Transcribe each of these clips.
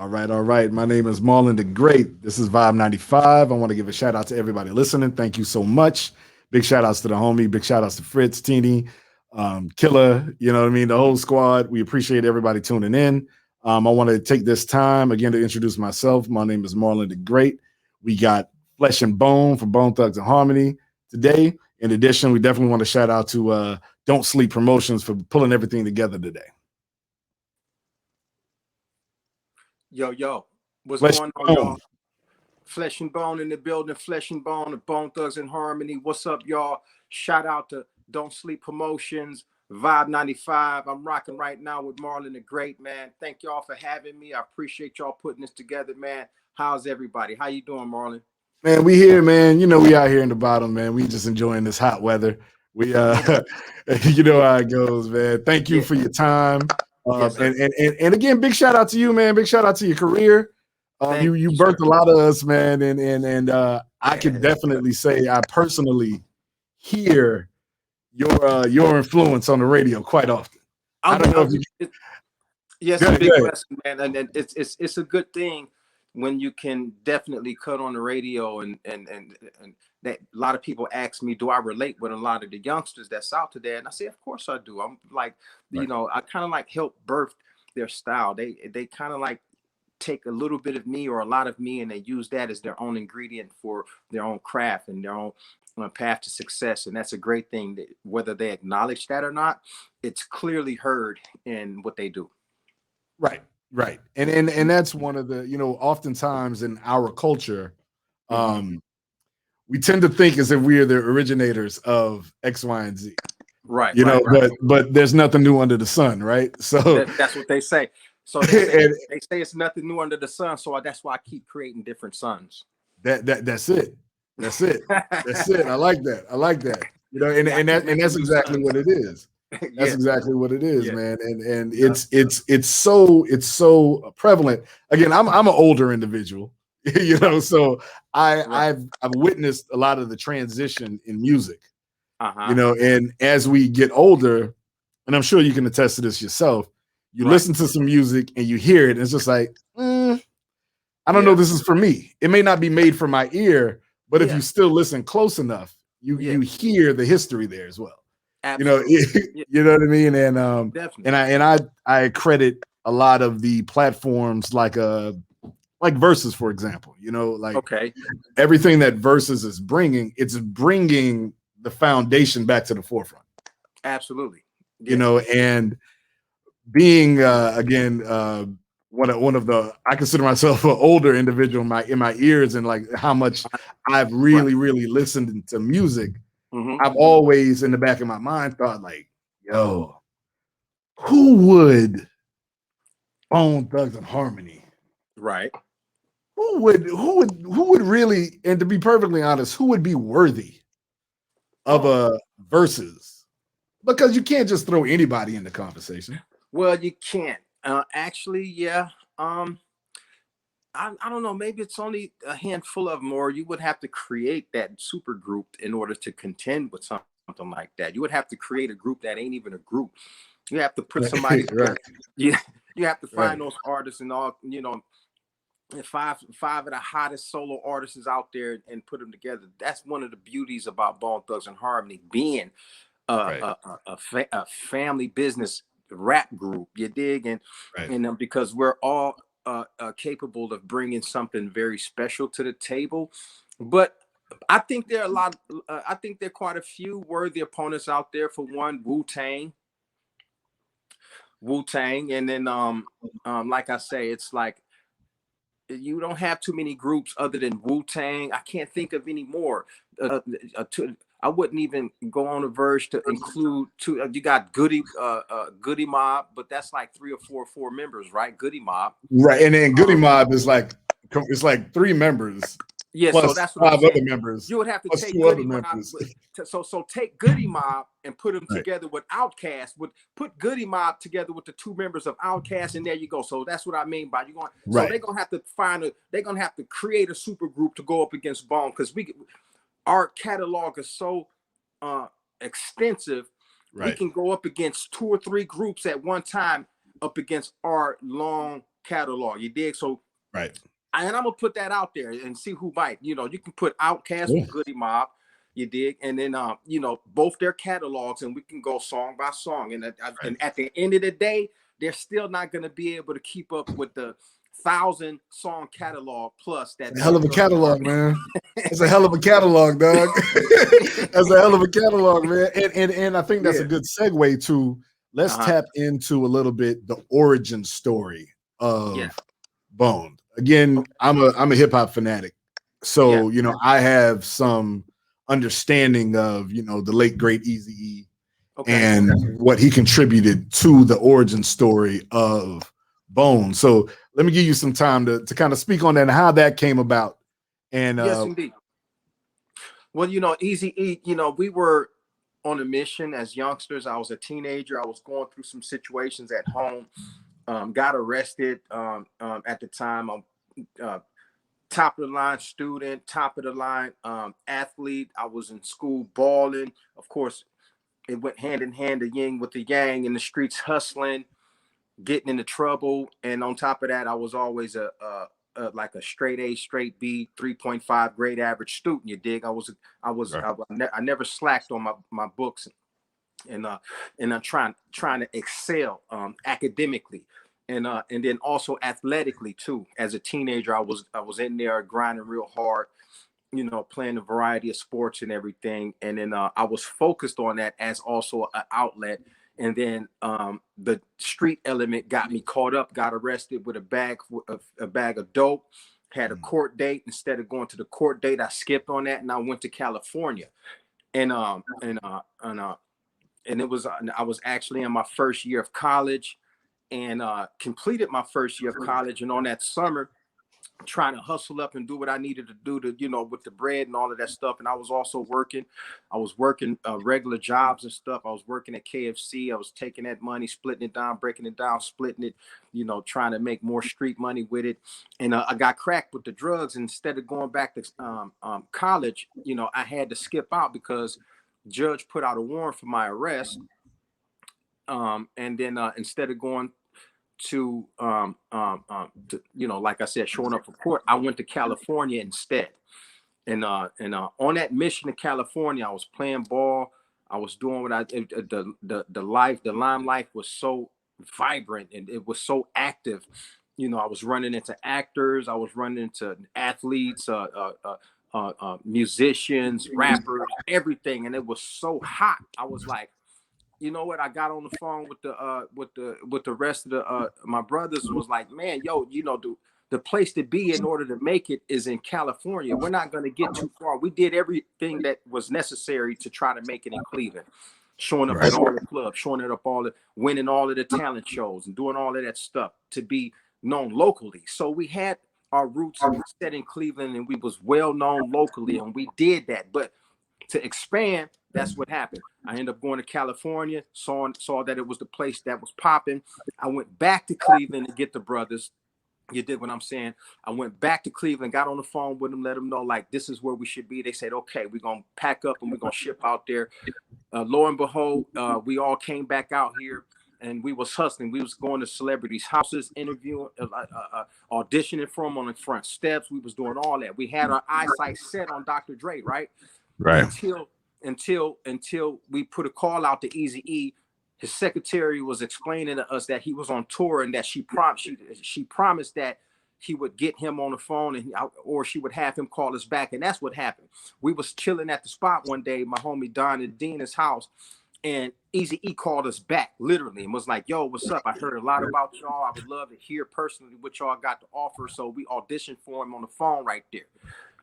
All right, all right. My name is Marlon the Great. This is VIBE95. I want to give a shout out to everybody listening. Thank you so much. Big shout outs to the homie. Big shout outs to Fritz, Teeny, Killer. You know what I mean? The whole squad. We appreciate everybody tuning in. I want to take this time again to introduce myself. My name is Marlon the Great. We got Flesh and Bone from Bone Thugs and Harmony today. In addition, we definitely want to shout out to Don't Sleep Promotions for pulling everything together today. Yo, what's Flesh going on, and y'all? Bone. Flesh and Bone in the building, Flesh and Bone, the Bone Thugs in Harmony. What's up, y'all? Shout out to Don't Sleep Promotions, VIBE95. I'm rocking right now with Marlon the Great, man. Thank y'all for having me. I appreciate y'all putting this together, man. How's everybody? How you doing, Marlon? Man, we here, man. You know, we out here in the bottom, man. We just enjoying this hot weather. We you know how it goes, man. Thank you Yeah. for your time. Yes, sir. And again, big shout out to you, man. Big shout out to your career. Thank You you, sir. birthed a lot of us, man. And I can Yes. definitely say I personally hear your influence on the radio quite often. I don't know if you Yes, go a ahead, big go ahead. blessing, man, and it's a good thing when you can definitely cut on the radio and that a lot of people ask me, do I relate with a lot of the youngsters that's out today? And I say, of course I do. I'm like, Right. I kind of like help birth their style. They kind of like take a little bit of me or a lot of me and they use that as their own ingredient for their own craft and their own path to success. And that's a great thing that whether they acknowledge that or not, it's clearly heard in what they do. Right, right. And that's one of the, oftentimes in our culture, Mhm. um, we tend to think as if we are the originators of X, Y, and Z. Right, You know, right, right. but there's nothing new under the sun, right? So That's what they say. So they say and they say it's nothing new under the sun. So that's why I keep creating different suns. that's it. That's it. That's it. I like that. I like that. You know, Yeah, I keep and making that's new exactly suns. what it is. That's Yeah, exactly what it is, yeah, man. And yeah. it's so prevalent. Again, I'm an older individual, Right, so right. I've witnessed a lot of the transition in music, Uh-huh. and as we get older, and I'm sure you can attest to this yourself, you Right. listen to some music and you hear it, and it's just like, I don't know, Yeah, this is for me. It may not be made for my ear, but if yeah, you still listen close enough, yeah. you hear the history there as well. You know, Absolutely. Yeah, you know what I mean? And definitely. I credit a lot of the platforms like Versus, for example. Like Okay. everything that Versus is bringing, it's bringing the foundation back to the forefront. Absolutely. Yeah. And being again one of the I consider myself an older individual in my ears and like how much I've Right. really listened to music. Mm-hmm. I've always in the back of my mind thought like, yo, who would own Thugs and Harmony? Right. Who would really, and to be perfectly honest, who would be worthy of Oh, a versus? Because you can't just throw anybody in the conversation. well, you can't. Actually, yeah. Um, I don't know. Maybe it's only a handful of them, or you would have to create that super group in order to contend with something like that. You would have to create a group that ain't even a group. You have to put somebody Right, together. Yeah, you have to right. find those artists and all. And five of the hottest solo artists out there and put them together. That's one of the beauties about Bone Thugs and Harmony being Right, a family business rap group. You dig? right. And because we're all capable of bringing something very special to the table. But I think there are a lot. I think there are quite a few worthy opponents out there. For one, Wu Tang, and then like I say, it's like you don't have too many groups other than Wu Tang. I can't think of any more. I wouldn't even go on the verge to include two. You got Goody Mob, but that's like three or four members, right? Goody Mob. Right, and then Goody Um, Mob is like it's like 3 members yeah, so plus that's what I'm 5 other saying. members You would have to plus take 2 other Goody Mob. members. So take Goody Mob and put them Right, together with Outkast. Would put Goody Mob together with the 2 members of Outkast, and there you go. So that's what I mean by you going. So right, they're gonna have to they're gonna have to create a super group to go up against Bone because our catalog is so uh extensive. We right, can go up against 2 or 3 groups at one time up against our long catalog. You dig? So Right. and I'm gonna put that out there and see who bite. You know, you can put Outkast with Goody Mob, you dig, and then you know, both their catalogs, and we can go song by song. And and at the end of the day, they're still not gonna be able to keep up with the 1,000-song catalog plus that. Hell of a catalog, man. It's a hell of a catalog, dog. That's a hell of a catalog, man. And I think that's a good segue to let's tap into a little bit the origin story of Bone. Again, I'm a hip hop fanatic, so you know I have some understanding of the late great Eazy-E and what he contributed to the origin story of Bone. So let me give you some time to kind of speak on that and how that came about. And yes, indeed. Well, you know, Eazy-E, you know, we were on a mission as youngsters. I was a teenager. I was going through some situations at home. Got arrested at the time. I'm top of the line student, top of the line athlete. I was in school balling. Of course, it went hand in hand, the yin with the yang, in the streets hustling, getting into trouble. And on top of that, I was always like a straight A, straight B, 3.5 grade average student. You dig? I never slacked on my books, and I'm trying to excel academically, and then also athletically too. As a teenager, I was in there grinding real hard, you know, playing a variety of sports and everything. And then I was focused on that as also an outlet. And then the street element got me caught up, got arrested with a bag of dope, had a court date. Instead of going to the court date, I skipped on that and I went to California. And it was I was actually in my first year of college, and completed my first year of college. And on that summer, trying to hustle up and do what I needed to do to, you know, with the bread and all of that stuff. And I was also working. I was working regular jobs and stuff. I was working at KFC. I was taking that money, splitting it down, breaking it down, splitting it, you know, trying to make more street money with it. And I got cracked with the drugs. Instead of going back to college, you know, I had to skip out because judge put out a warrant for my arrest. And then instead of going to you know, like I said, showing up for court, I went to California instead. And on that mission to California, I was playing ball. I was doing what the limelight was so vibrant and it was so active. You know, I was running into actors, I was running into athletes, musicians, rappers, everything, and it was so hot. I was like, you know what? I got on the phone with the rest of the my brothers and was like, man, yo, you know, the place to be in order to make it is in California. We're not going to get too far. We did everything that was necessary to try to make it in Cleveland, showing up at all the clubs, showing up winning all of the talent shows and doing all of that stuff to be known locally. So we had our roots set in Cleveland and we was well known locally, and we did that. But to expand, that's what happened. I ended up going to California, saw that it was the place that was popping. I went back to Cleveland to get the brothers. You did what I'm saying. I went back to Cleveland, got on the phone with them, let them know, like, this is where we should be. They said, okay, we're going to pack up and we're going to ship out there. Lo and behold, we all came back out here and we was hustling. We was going to celebrities' houses, interviewing, auditioning for them on the front steps. We was doing all that. We had our eyesight set on Dr. Dre, right? Until we put a call out to Eazy-E. His secretary was explaining to us that he was on tour and that she promised that he would get him on the phone or she would have him call us back. And that's what happened. We was chilling at the spot one day, my homie Don and Dina's house, and Eazy-E called us back literally and was like, yo, what's up? I heard a lot about y'all. I would love to hear personally what y'all got to offer. So we auditioned for him on the phone right there.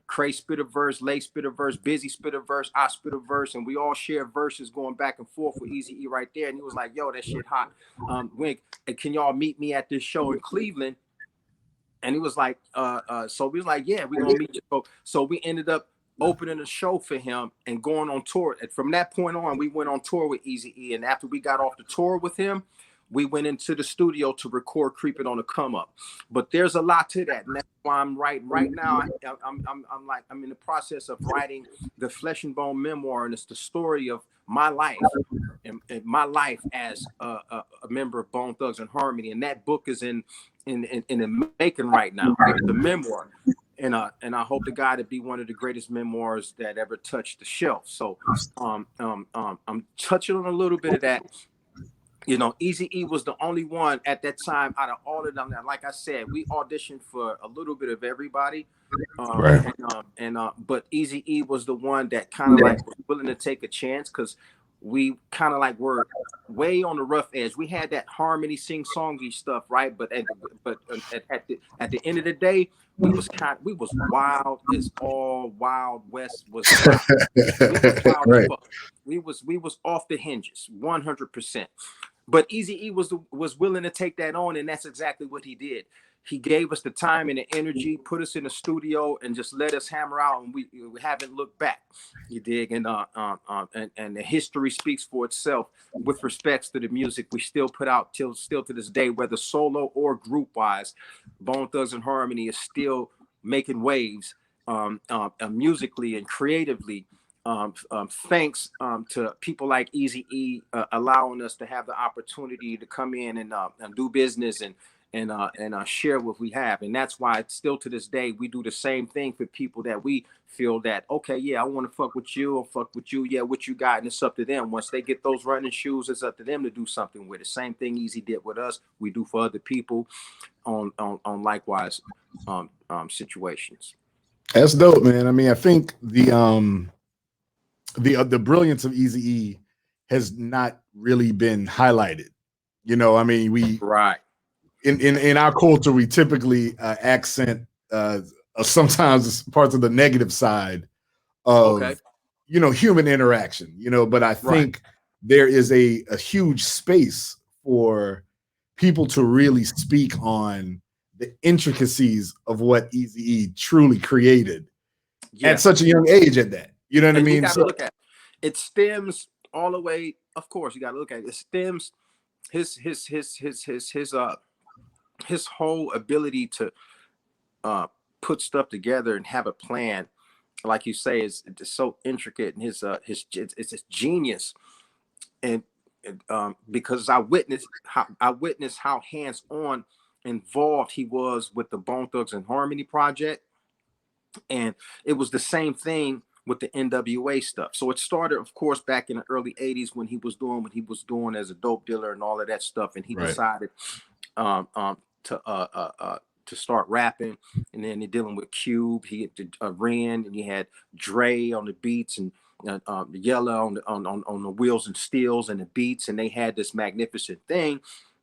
Cray spit a verse, Lay spit a verse, Busy spit a verse, I spit a verse, and we all share verses going back and forth with Eazy-E right there. And he was like, yo, that shit hot. Can y'all meet me at this show in Cleveland? And he was like, so we was like, yeah, we're gonna meet you. So we ended up opening a show for him and going on tour. And from that point on, we went on tour with Eazy-E. And after we got off the tour with him, we went into the studio to record Creeping on the Come Up. But there's a lot to that. And that's why I'm writing right now. I'm in the process of writing the Flesh and Bone memoir. And it's the story of my life and my life as a member of Bone Thugs and Harmony, and that book is in the making right now. It's a memoir, and I hope to God it be one of the greatest memoirs that ever touched the shelf. So I'm touching on a little bit of that. You know, Eazy-E was the only one at that time out of all of them. That, like I said, we auditioned for a little bit of everybody. Right. But Eazy-E was the one that kind of like was willing to take a chance, because we kind of like were way on the rough edge. We had that harmony, sing-songy stuff, right? But at the end of the day, we was wild as all Wild West was wild. We was wild as Right. fuck. We was off the hinges, 100%. But Eazy-E was willing to take that on, and that's exactly what he did. He gave us the time and the energy, put us in the studio, and just let us hammer out, and we haven't looked back. You dig? And the history speaks for itself with respects to the music we still put out still to this day, whether solo or group wise. Bone Thugs and Harmony is still making waves musically and creatively. Thanks to people like Eazy-E allowing us to have the opportunity to come in and do business and share what we have. And that's why still to this day we do the same thing for people that we feel that, okay, yeah, I want to fuck with you, I'll fuck with you, yeah, what you got, and it's up to them. Once they get those running shoes, it's up to them to do something with it. Same thing Eazy did with us, we do for other people on likewise situations. That's dope, man. I mean, I think the brilliance of Eazy-E has not really been highlighted. You know, I mean, we Right. in our culture we typically accent sometimes parts of the negative side of Okay. you know human interaction. You know, but I think there is a huge space for people to really speak on the intricacies of what Eazy-E truly created at such a young age at that. You know what I mean? You got to look at it. Stems all the way. Of course, you got to look at it. It stems his whole ability to put stuff together and have a plan. Like you say, is so intricate, and his it's his genius. And because I witnessed how hands-on involved he was with the Bone Thugs and Harmony project, and it was the same thing with the NWA stuff. So it started, of course, back in the early 80s when he was doing as a dope dealer and all of that stuff, and he decided to start rapping, and then they're dealing with Cube. He Ren, and he had Dre on the beats, and Yella on the wheels and steels and the beats, and they had this magnificent thing.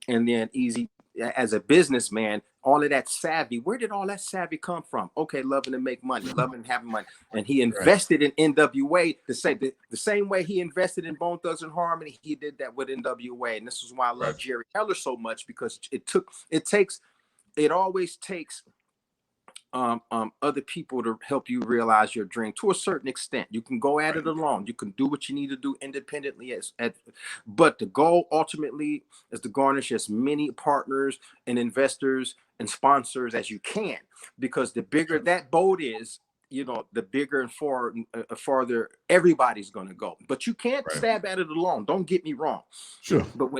And then Eazy, as a businessman, all of that savvy, where did all that savvy come from? Okay, loving to make money, loving having money. And he invested in NWA the same way he invested in Bone Thugs and Harmony. He did that with NWA. And this is why I love Jerry Heller so much, because it always takes other people to help you realize your dream to a certain extent. You can go at it alone. You can do what you need to do independently, but the goal ultimately is to garnish as many partners and investors and sponsors as you can, because the bigger that boat is, you know, the bigger and farther everybody's going to go. But you can't stab at it alone. Don't get me wrong. Sure. But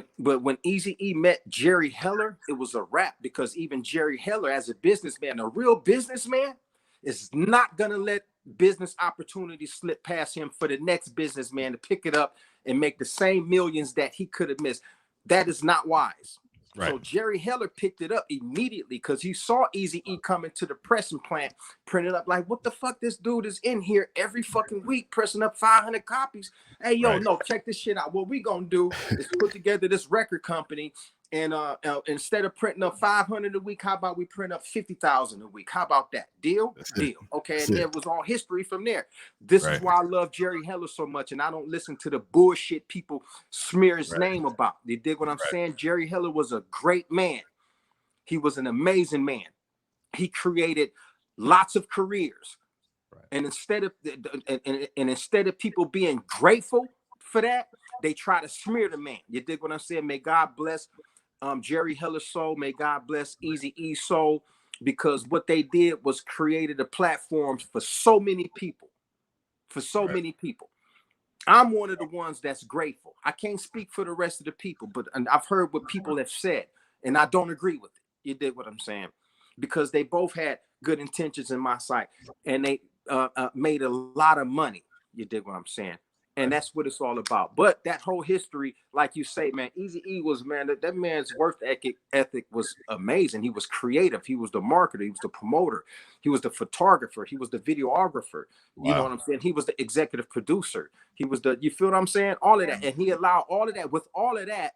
when Eazy-E met Jerry Heller, it was a wrap, because even Jerry Heller, as a businessman, a real businessman, is not going to let business opportunities slip past him for the next businessman to pick it up and make the same millions that he could have missed. That is not wise. So Jerry Heller picked it up immediately, because he saw Eazy-E coming to the pressing plant, printed up like, what the fuck, this dude is in here every fucking week pressing up 500 copies. Hey, yo, no, check this shit out. What we gonna do is put together this record company, and instead of printing up 500 a week, how about we print up 50,000 a week? How about that? Deal? Deal. Okay, and it was all history from there. This is why I love Jerry Heller so much, and I don't listen to the bullshit people smear his name about. You dig what I'm saying? Jerry Heller was a great man. He was an amazing man. He created lots of careers. And instead of people being grateful for that, they try to smear the man. You dig what I'm saying? May God bless Jerry Heller's soul. May God bless Eazy-E's soul, because what they did was created a platform for so many people, many people. I'm one of the ones that's grateful. I can't speak for the rest of the people, but and I've heard what people have said, and I don't agree with it. You did what I'm saying, because they both had good intentions in my sight, and they made a lot of money. You did what I'm saying, and that's what it's all about. But that whole history, like you say, man, Easy E was, man, that man's work ethic was amazing. He was creative. He was the marketer. He was the promoter. He was the photographer. He was the videographer. You know what I'm saying? He was the executive producer. He was the, you feel what I'm saying? All of that. And he allowed all of that, with all of that,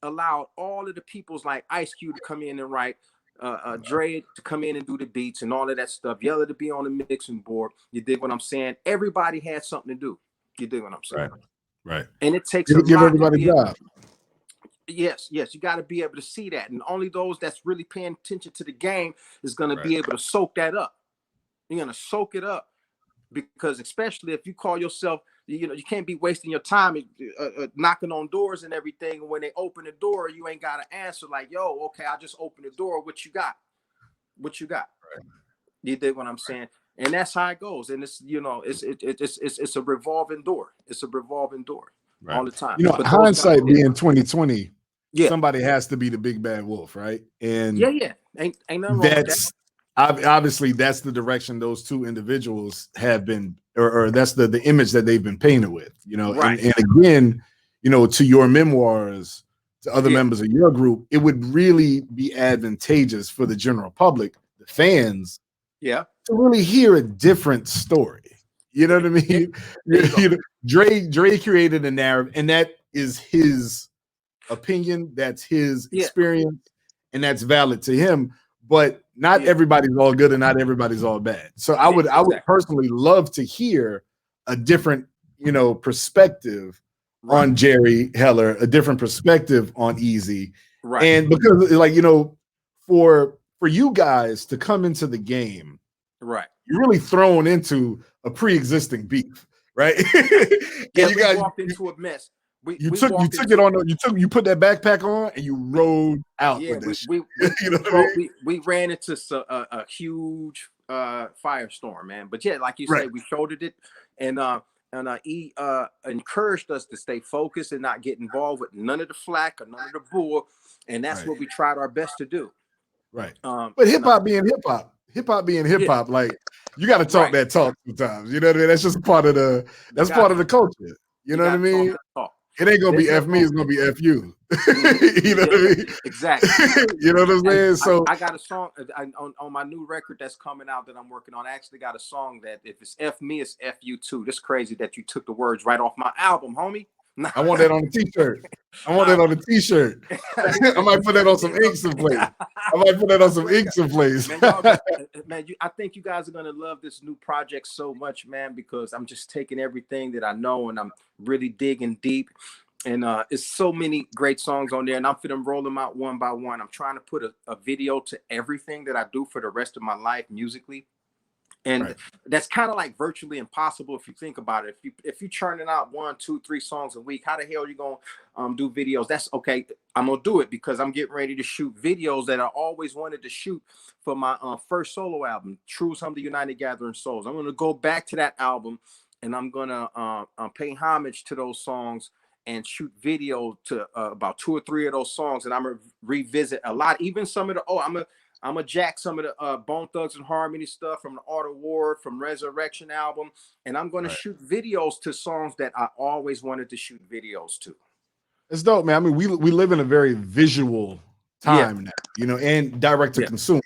allowed all of the peoples like Ice Cube to come in and write, Dre to come in and do the beats and all of that stuff, Yella to be on the mixing board. You dig what I'm saying? Everybody had something to do. You dig what I'm saying? Right. And it takes a give lot everybody a job. Yes, you got to be able to see that. And only those that's really paying attention to the game is going to be able to soak that up. You're going to soak it up, because especially if you call yourself, you know, you can't be wasting your time knocking on doors and everything. And when they open the door, you ain't got to answer like, yo, okay, I just opened the door. What you got? What you got? You dig what I'm saying? And that's how it goes. And it's, you know, it's a revolving door. It's a revolving door all the time. You know, but hindsight being 2020, yeah, somebody has to be the big bad wolf, right? And yeah, ain't nothing wrong with that. Obviously that's the direction those two individuals have been, or that's the image that they've been painted with, you know. Right. And again, you know, to your memoirs, to other members of your group, it would really be advantageous for the general public, the fans, to really hear a different story. You know what I mean? You know, Dre created a narrative, and that is his opinion, that's his experience, and that's valid to him. But not everybody's all good and not everybody's all bad. So I would personally love to hear a different, you know, perspective on Jerry Heller, a different perspective on Easy. And because, like, you know, for you guys to come into the game, you're really thrown into a pre-existing beef, right? Yeah, you guys walked into a mess. You took it on. You put that backpack on and you rode out with this. We ran into a huge firestorm, man. But yeah, like you said, we shouldered it, and he encouraged us to stay focused and not get involved with none of the flack or none of the bull, and that's what we tried our best to do. Right. But hip hop being hip hop being hip hop, like you got to talk that talk sometimes. You know what I mean? That's just part of the culture. You know what I mean? It ain't gonna be F me, it's gonna be F you. You know what I mean? Exactly. You know what I'm saying? So I got a song on my new record that's coming out that I'm working on. I actually got a song that if it's F me, it's F you too. That's crazy that you took the words right off my album, homie. I want that on a t-shirt. I might put that on some ink someplace. Man, I think you guys are gonna love this new project so much, man, because I'm just taking everything that I know and I'm really digging deep. And it's so many great songs on there, and I'm finna roll them out one by one. I'm trying to put a video to everything that I do for the rest of my life musically. And that's kind of like virtually impossible if you think about it. If you churning out 1, 2, 3 songs a week, how the hell are you gonna do videos? That's okay. I'm gonna do it because I'm getting ready to shoot videos that I always wanted to shoot for my first solo album, Truths from the United Gathering Souls. I'm gonna go back to that album, and I'm gonna pay homage to those songs and shoot video to about 2 or 3 of those songs, and I'm gonna revisit a lot, even some of the I'm gonna jack some of the Bone Thugs and Harmony stuff from the Art of War, from Resurrection album, and I'm gonna shoot videos to songs that I always wanted to shoot videos to. It's dope, man. I mean, we live in a very visual time now, you know, and direct to consumer,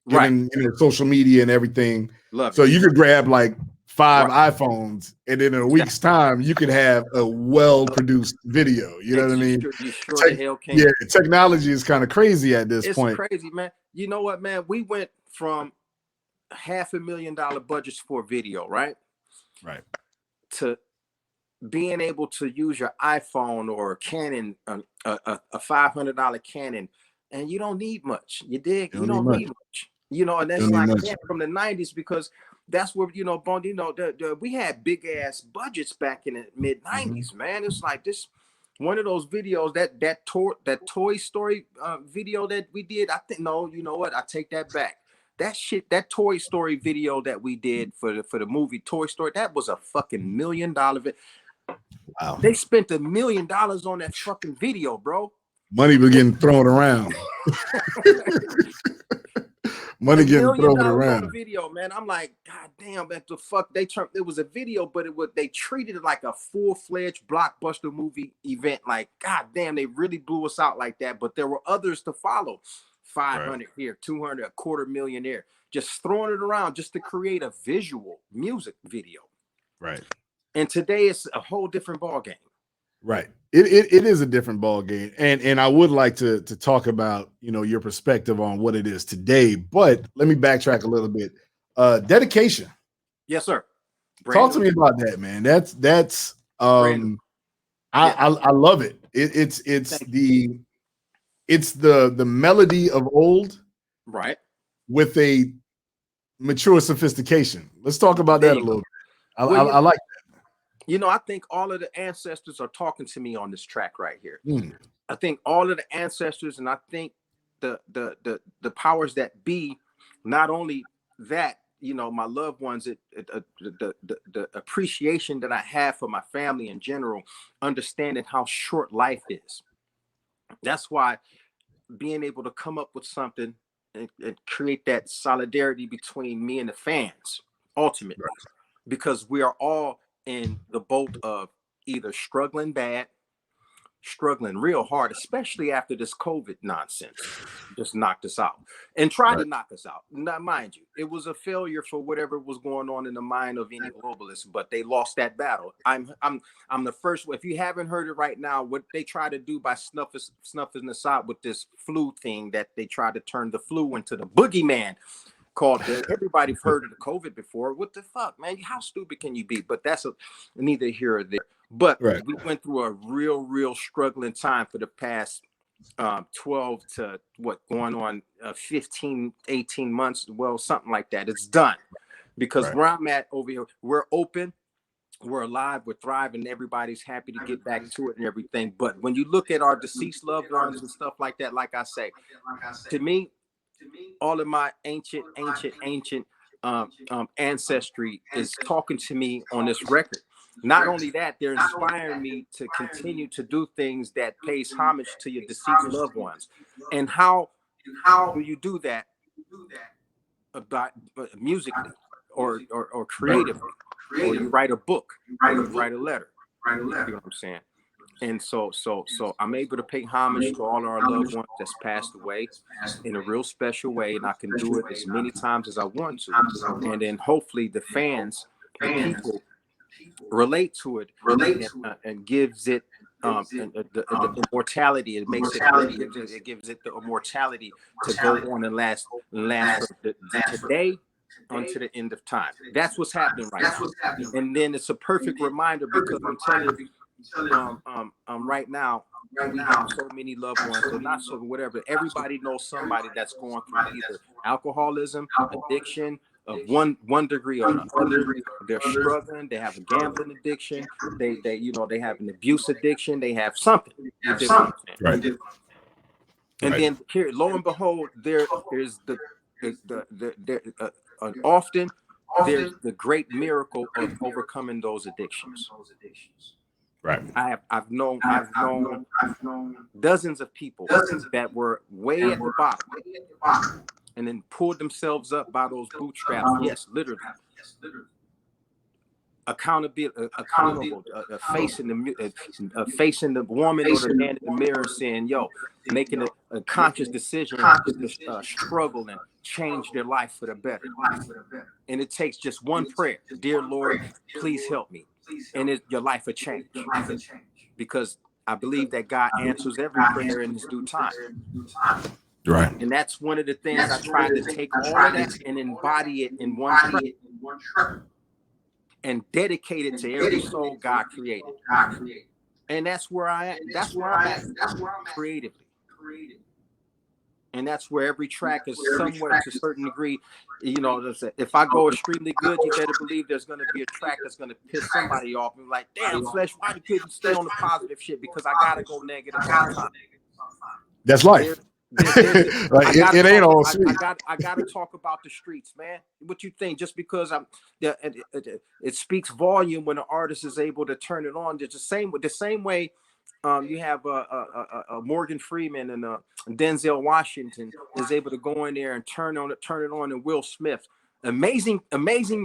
given you know, social media and everything. So you could grab like 5 iPhones, and then in a week's time, you could have a well-produced video. You know what I mean? You sure the hell can. Yeah, technology is kind of crazy at this point. It's crazy, man. You know what, man? We went from $500,000 budgets for video, right? Right. To being able to use your iPhone or a Canon, a $500 Canon, and you don't need much. You dig? You don't need much. You know, and that's like from the 90s, because that's where, you know, we had big ass budgets back in the mid 90s, man. It's like this one of those videos that Toy Story video that we did. I think, no, you know what? I take that back. That Toy Story video that we did for the movie Toy Story, that was a fucking $1 million video. Wow. They spent $1 million on that fucking video, bro. Money was getting thrown around. Money getting thrown around. On a video, man. I'm like, God damn, what the fuck? It was a video, but they treated it like a full-fledged blockbuster movie event. Like, God damn, they really blew us out like that. But there were others to follow. 500 here, 200, $250,000 there. Just throwing it around just to create a visual music video. Right. And today it's a whole different ball game. Right. It is a different ball game. And I would like to talk about, your perspective on what it is today, but let me backtrack a little bit. Dedication. Yes, sir. Talk to me about that, man. That's I love it. It's the melody of old, right, with a mature sophistication. Let's talk about that a little bit. I like that. I think all of the ancestors are talking to me on this track right here. I think all of the ancestors, and I think the powers that be, not only that, my loved ones, the appreciation that I have for my family in general, understanding how short life is. That's why being able to come up with something and create that solidarity between me and the fans, ultimately, because we are all in the boat of either struggling bad, struggling real hard, especially after this COVID nonsense just knocked us out and tried to knock us out. Now, mind you, it was a failure for whatever was going on in the mind of any globalist, but they lost that battle. I'm the first. If you haven't heard it right now, what they try to do by snuffing us out with this flu thing, that they try to turn the flu into the boogeyman. Called everybody's heard of the COVID before. What the fuck, man? How stupid can you be? But that's neither here or there. But we went through a real struggling time for the past 12 to going on 15, 18 months. Well, something like that. It's done. Because where I'm at over here, we're open, we're alive, we're thriving, everybody's happy to get back to it and everything. But when you look at our deceased loved ones and stuff like that, like I say, to me, all of my ancient ancestry is talking to me on this record. Not only that, they're inspiring me to continue to do things that pays homage to your deceased loved ones. And how do you do that about musically or creatively, or you write a book, or you write a letter. You know what I'm saying? And so I'm able to pay homage to all our loved ones that's passed away in a real special way, and I can do it as many times as I want to. And then hopefully the fans, the people, relate to it and gives it the immortality. It makes it gives it the immortality to go on and last from today unto the end of time. That's what's happening right now. And then it's a perfect reminder, because I'm telling you, right now we have so many loved ones, or not so whatever. Everybody knows somebody that's going through either alcoholism, addiction of one degree or another. They're struggling. They have a gambling addiction. They have an abuse addiction. They have something. Right. And then here, lo and behold, there is often there's the great miracle of overcoming those addictions. Right. I've known dozens of people that were way at the bottom and then pulled themselves up by those bootstraps. Yes, literally. Accountable, facing the woman or the man in the mirror, saying, "Yo," making a conscious decision to struggle and change their life for the better. And it takes just one prayer: "Dear Lord, please help me," and your life will change. Because I believe that God answers every prayer in His due time. Right. And that's one of the things I tried to take all of that and embody it in one track and dedicate it to every soul God created. And that's where I am. That's where I'm at creatively. And that's where every track is somewhat to a certain degree. If I go extremely good, you better believe there's going to be a track that's going to piss somebody off and like, damn, Flesh, why you couldn't stay on the positive shit? Because I got to go negative all the time. That's life. Like it ain't all sweet. I gotta talk about the streets, man. What you think? Just because it speaks volume when an artist is able to turn it on. It's the same way. You have a Morgan Freeman and Denzel Washington is able to go in there and turn it on, and Will Smith, amazing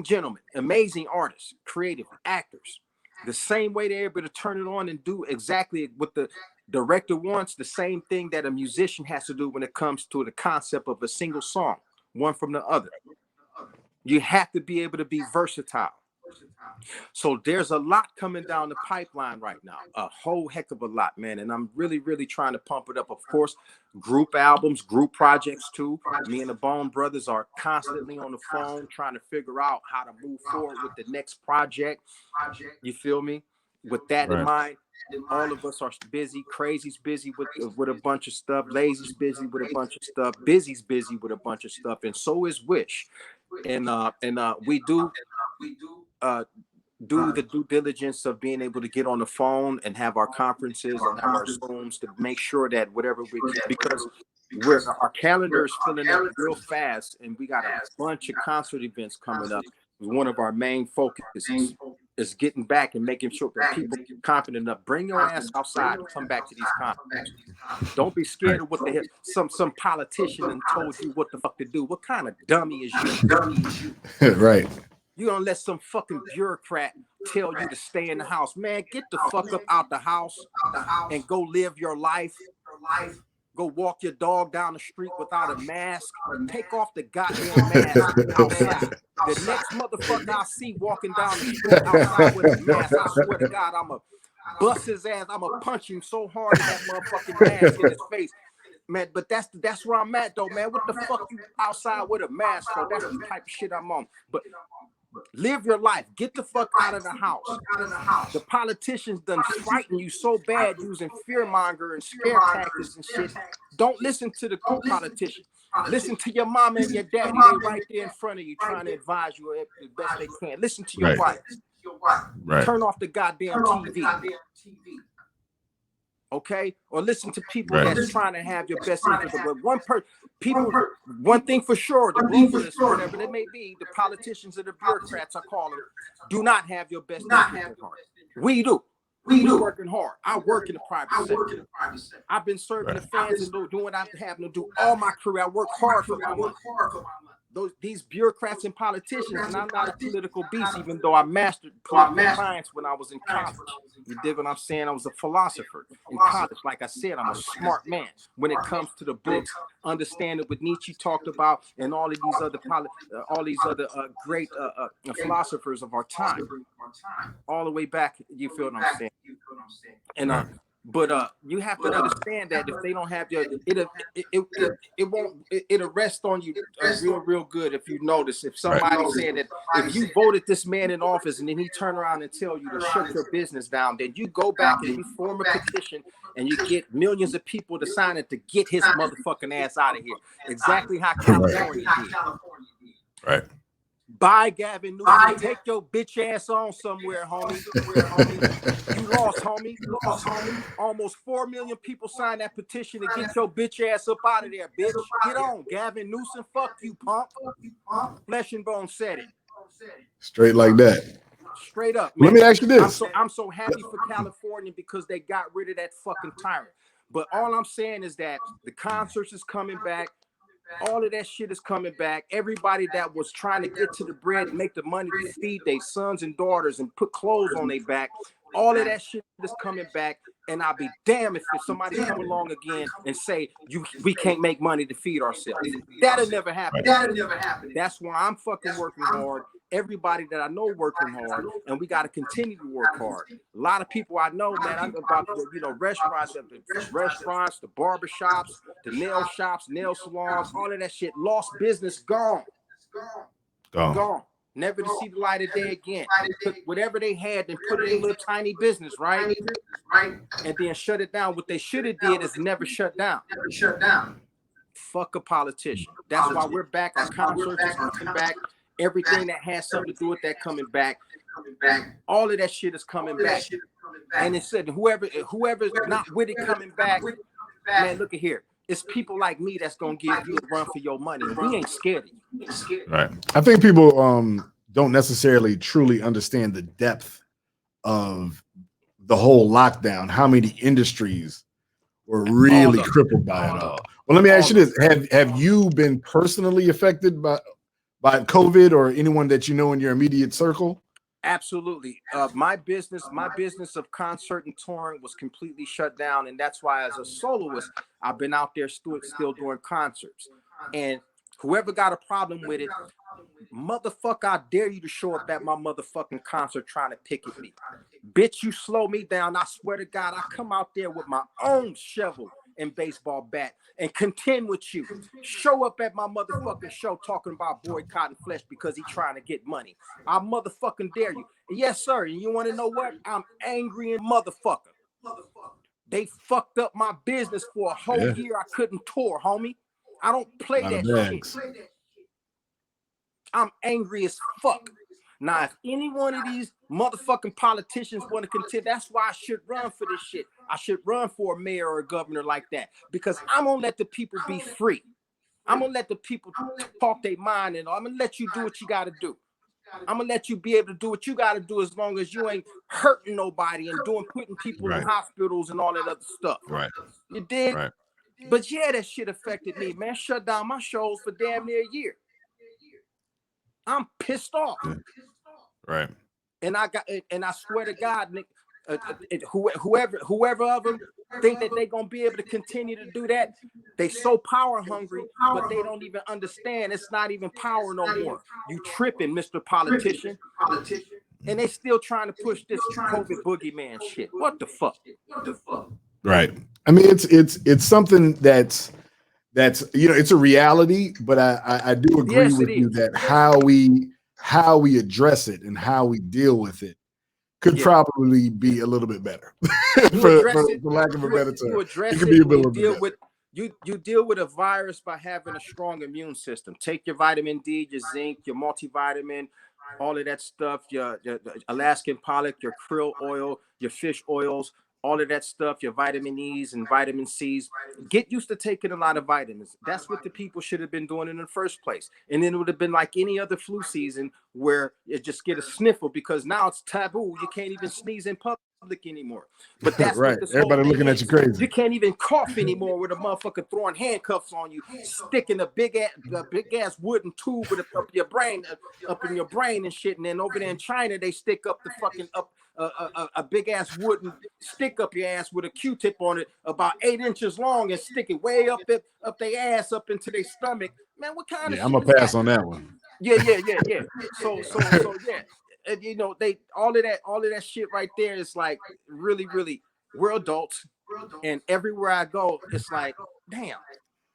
gentlemen, amazing artists, creative actors. The same way they're able to turn it on and do exactly what the director wants, the same thing that a musician has to do when it comes to the concept of a single song, one from the other. You have to be able to be versatile. So there's a lot coming down the pipeline right now, a whole heck of a lot, man. And I'm really, really trying to pump it up. Of course, group albums, group projects too. Me and the Bone Brothers are constantly on the phone trying to figure out how to move forward with the next project. You feel me? With that in mind, all of us are busy. Crazy's busy with a bunch of stuff. Lazy's busy with a bunch of stuff. Busy's busy with a bunch of stuff, and so is Wish. And we do the due diligence of being able to get on the phone and have our conferences and have our Zooms to make sure that whatever we can, because our calendar is filling up real fast, and we got a bunch of concert events coming up. One of our main focuses is getting back and making sure that people are confident enough. Bring your ass outside and come back to these conferences. Don't be scared of what the hell some politician and told you what the fuck to do. What kind of dummy is you? Right. You gonna let some fucking bureaucrat tell you to stay in the house. Man, get the fuck up out the house and go live your life. Go walk your dog down the street without a mask. Take off the goddamn mask outside. The next motherfucker I see walking down the street outside with a mask, I swear to God, I'm going to bust his ass. I'm going to punch him so hard in that motherfucking mask in his face. Man, but that's where I'm at, though, man. What the fuck you outside with a mask for? That's the type of shit I'm on. But live your life. Get the fuck out of the house. The politicians done frighten you so bad using fearmonger and scare tactics and shit. Don't listen to the politicians. Listen to your mama and your daddy. They right there in front of you trying to advise you the best they can. Listen to your wife. Turn off the goddamn TV. Okay? Or listen to people that's trying to have your best interest. But one thing for sure, the globalists, whatever they may be, the politicians and the bureaucrats, I call them, do not have your best interest at heart. We do. We working hard. I work in the private sector. I've been serving the fans and doing what I have to do all my career. I work hard for my money. These bureaucrats and politicians, and I'm not a political beast, even though I mastered political science when I was in college. You dig what I'm saying? I was a philosopher in college. Like I said, I'm a smart man when it comes to the books, understanding what Nietzsche talked about, and all of these other great philosophers of our time, all the way back. You feel what I'm saying? And but you have to understand that if they don't have your, it'll rest on you real good. If you notice, if somebody said that if you voted this man in office and then he turn around and tell you to shut your business down, then you go back and you form a petition and you get millions of people to sign it to get his motherfucking ass out of here. Exactly how California did. Right. Bye, Gavin Newsom. Take your bitch ass on somewhere, homie. You lost, homie. Almost 4 million people signed that petition to get your bitch ass up out of there, bitch. Get on, Gavin Newsom. Fuck you, punk. Flesh and Bone said it. Straight like that. Straight up, man. Let me ask you this. I'm so happy for California because they got rid of that fucking tyrant. But all I'm saying is that the concerts is coming back. All of that shit is coming back. Everybody that was trying to get to the bread, make the money to feed their sons and daughters and put clothes on their back, all of that shit is coming back. And I'll be damned if somebody come along again and say we can't make money to feed ourselves. That'll never happen. That's why I'm fucking working hard. Everybody that I know working hard, and we got to continue to work hard. A lot of people I know, man, I'm about restaurants, the barbershops, the nail shops, nail salons, all of that shit. Lost business, gone. Never to see the light of day again. Took whatever they had and put it in a little tiny business, right? And then shut it down. What they should have did is never shut down. Fuck a politician. That's why we're back. Our concerts is coming back. Everything that has something to do with that coming back. All of that shit is coming back. And it said whoever's not with it coming back, man, look at here. It's people like me that's gonna give you a run for your money, and we ain't scared of you. Right. I think people don't necessarily truly understand the depth of the whole lockdown, how many industries were really crippled by it all. Well, let me ask you this. Have you been personally affected by COVID or anyone that you know in your immediate circle? Absolutely. My business of concert and touring was completely shut down. And that's why as a soloist, I've been out there still doing concerts. And whoever got a problem with it, motherfucker, I dare you to show up at my motherfucking concert trying to picket me. Bitch, you slow me down. I swear to God, I come out there with my own shovel and baseball bat and contend with you. Show up at my motherfucking show talking about boycotting flesh because he trying to get money. I motherfucking dare you. Yes, sir. And you want to know what? I'm angry and motherfucker. They fucked up my business for a whole year. I couldn't tour, homie. I don't play that shit. I'm angry as fuck. Now, if any one of these motherfucking politicians want to contend, that's why I should run for this shit. I should run for a mayor or a governor like that because I'm going to let the people be free. I'm going to let the people talk their mind and I'm going to let you do what you got to do. I'm going to let you be able to do what you got to do as long as you ain't hurting nobody and putting people in hospitals and all that other stuff. Right. You did? Right. But yeah, that shit affected me, man. Shut down my shows for damn near a year. I'm pissed off. Right. And I swear to God, Nick, whoever of them think that they're gonna be able to continue to do that, they so power hungry, but they don't even understand it's not even power no more. You tripping, Mr. Politician. And they still trying to push this COVID boogeyman shit. What the fuck? Right. I mean, it's something that's it's a reality, but I do agree with you that how we address it and how we deal with it could probably be a little bit better. for lack of a better term. It could be a little bit better. You deal with a virus by having a strong immune system. Take your vitamin D, your zinc, your multivitamin, all of that stuff, your Alaskan pollock, your krill oil, your fish oils, all of that stuff, your vitamin E's and vitamin C's. Get used to taking a lot of vitamins. That's what the people should have been doing in the first place. And then it would have been like any other flu season where you just get a sniffle because now it's taboo. You can't even sneeze in public anymore. But that's right. Everybody looking at you crazy. You can't even cough anymore with a motherfucker throwing handcuffs on you, sticking a big ass wooden tube up your brain, up in your brain and shit. And then over there in China, they stick up the fucking a big ass wooden stick up your ass with a Q-tip on it about 8 inches long and stick it way up their ass up into their stomach. Man, what kind of shit? I'm gonna pass on that one. Yeah. So yeah. And, you know, all of that shit right there is like really, really, we're adults, and everywhere I go, it's like, damn,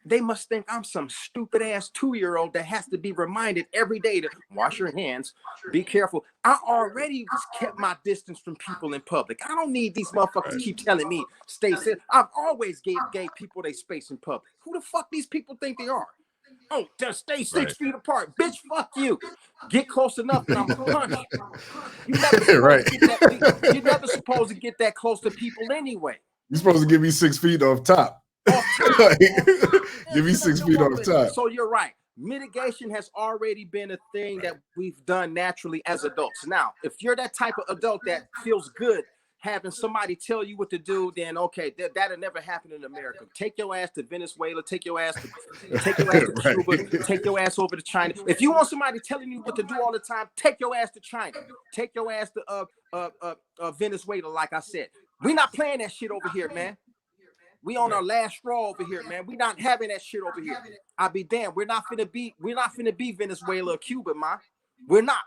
they must think I'm some stupid ass 2-year-old that has to be reminded every day to wash your hands, be careful. I already kept my distance from people in public. I don't need these motherfuckers to keep telling me stay safe. I've always gave people their space in public. Who the fuck these people think they are? Oh, just stay 6 feet apart. Bitch, fuck you. Get close enough and I'm going to punch you. You're never supposed to get that close to people anyway. You're supposed to give me 6 feet off top. Give me 6 feet off top. So you're right. Mitigation has already been a thing that we've done naturally as adults. Now, if you're that type of adult that feels good having somebody tell you what to do, then okay, that'll never happen in America. Take your ass to Venezuela, take your ass to Cuba, take your ass over to China. If you want somebody telling you what to do all the time, take your ass to China. Take your ass to Venezuela, like I said. We're not playing that shit over here, man. We on our last straw over here, man. We not having that shit over here. I'll be damned. We're not finna be Venezuela or Cuba, man. We're not.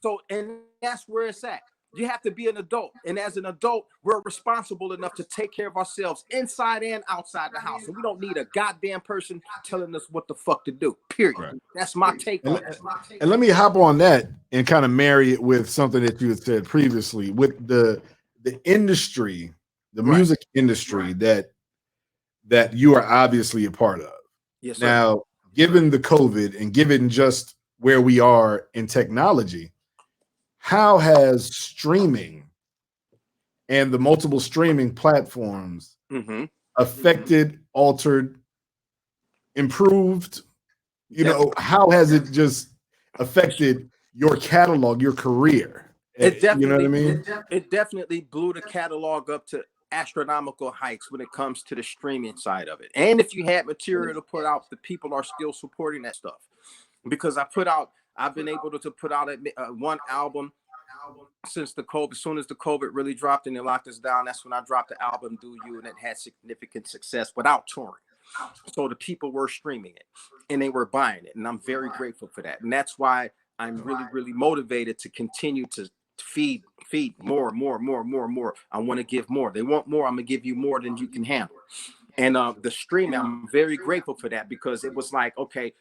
So, and that's where it's at. You have to be an adult. And as an adult, we're responsible enough to take care of ourselves inside and outside the house. And we don't need a goddamn person telling us what the fuck to do, period. Right. That's my take on it. And let me hop on that and kind of marry it with something that you had said previously with the industry, the music industry that you are obviously a part of. Yes, sir. Now, given the COVID and given just where we are in technology, how has streaming and the multiple streaming platforms affected, altered, improved? You know, how has it just affected your catalog, your career? It You know what I definitely mean? it definitely blew the catalog up to astronomical heights when it comes to the streaming side of it. And if you had material to put out, the people are still supporting that stuff. Because I've been able to put out one album since the COVID. As soon as the COVID really dropped and they locked us down, that's when I dropped the album Do You, and it had significant success without touring. So the people were streaming it and they were buying it. And I'm very grateful for that. And that's why I'm really, really motivated to continue to feed more. I want to give more. They want more. I'm gonna give you more than you can handle. And the streaming, I'm very grateful for that, because it was like, okay,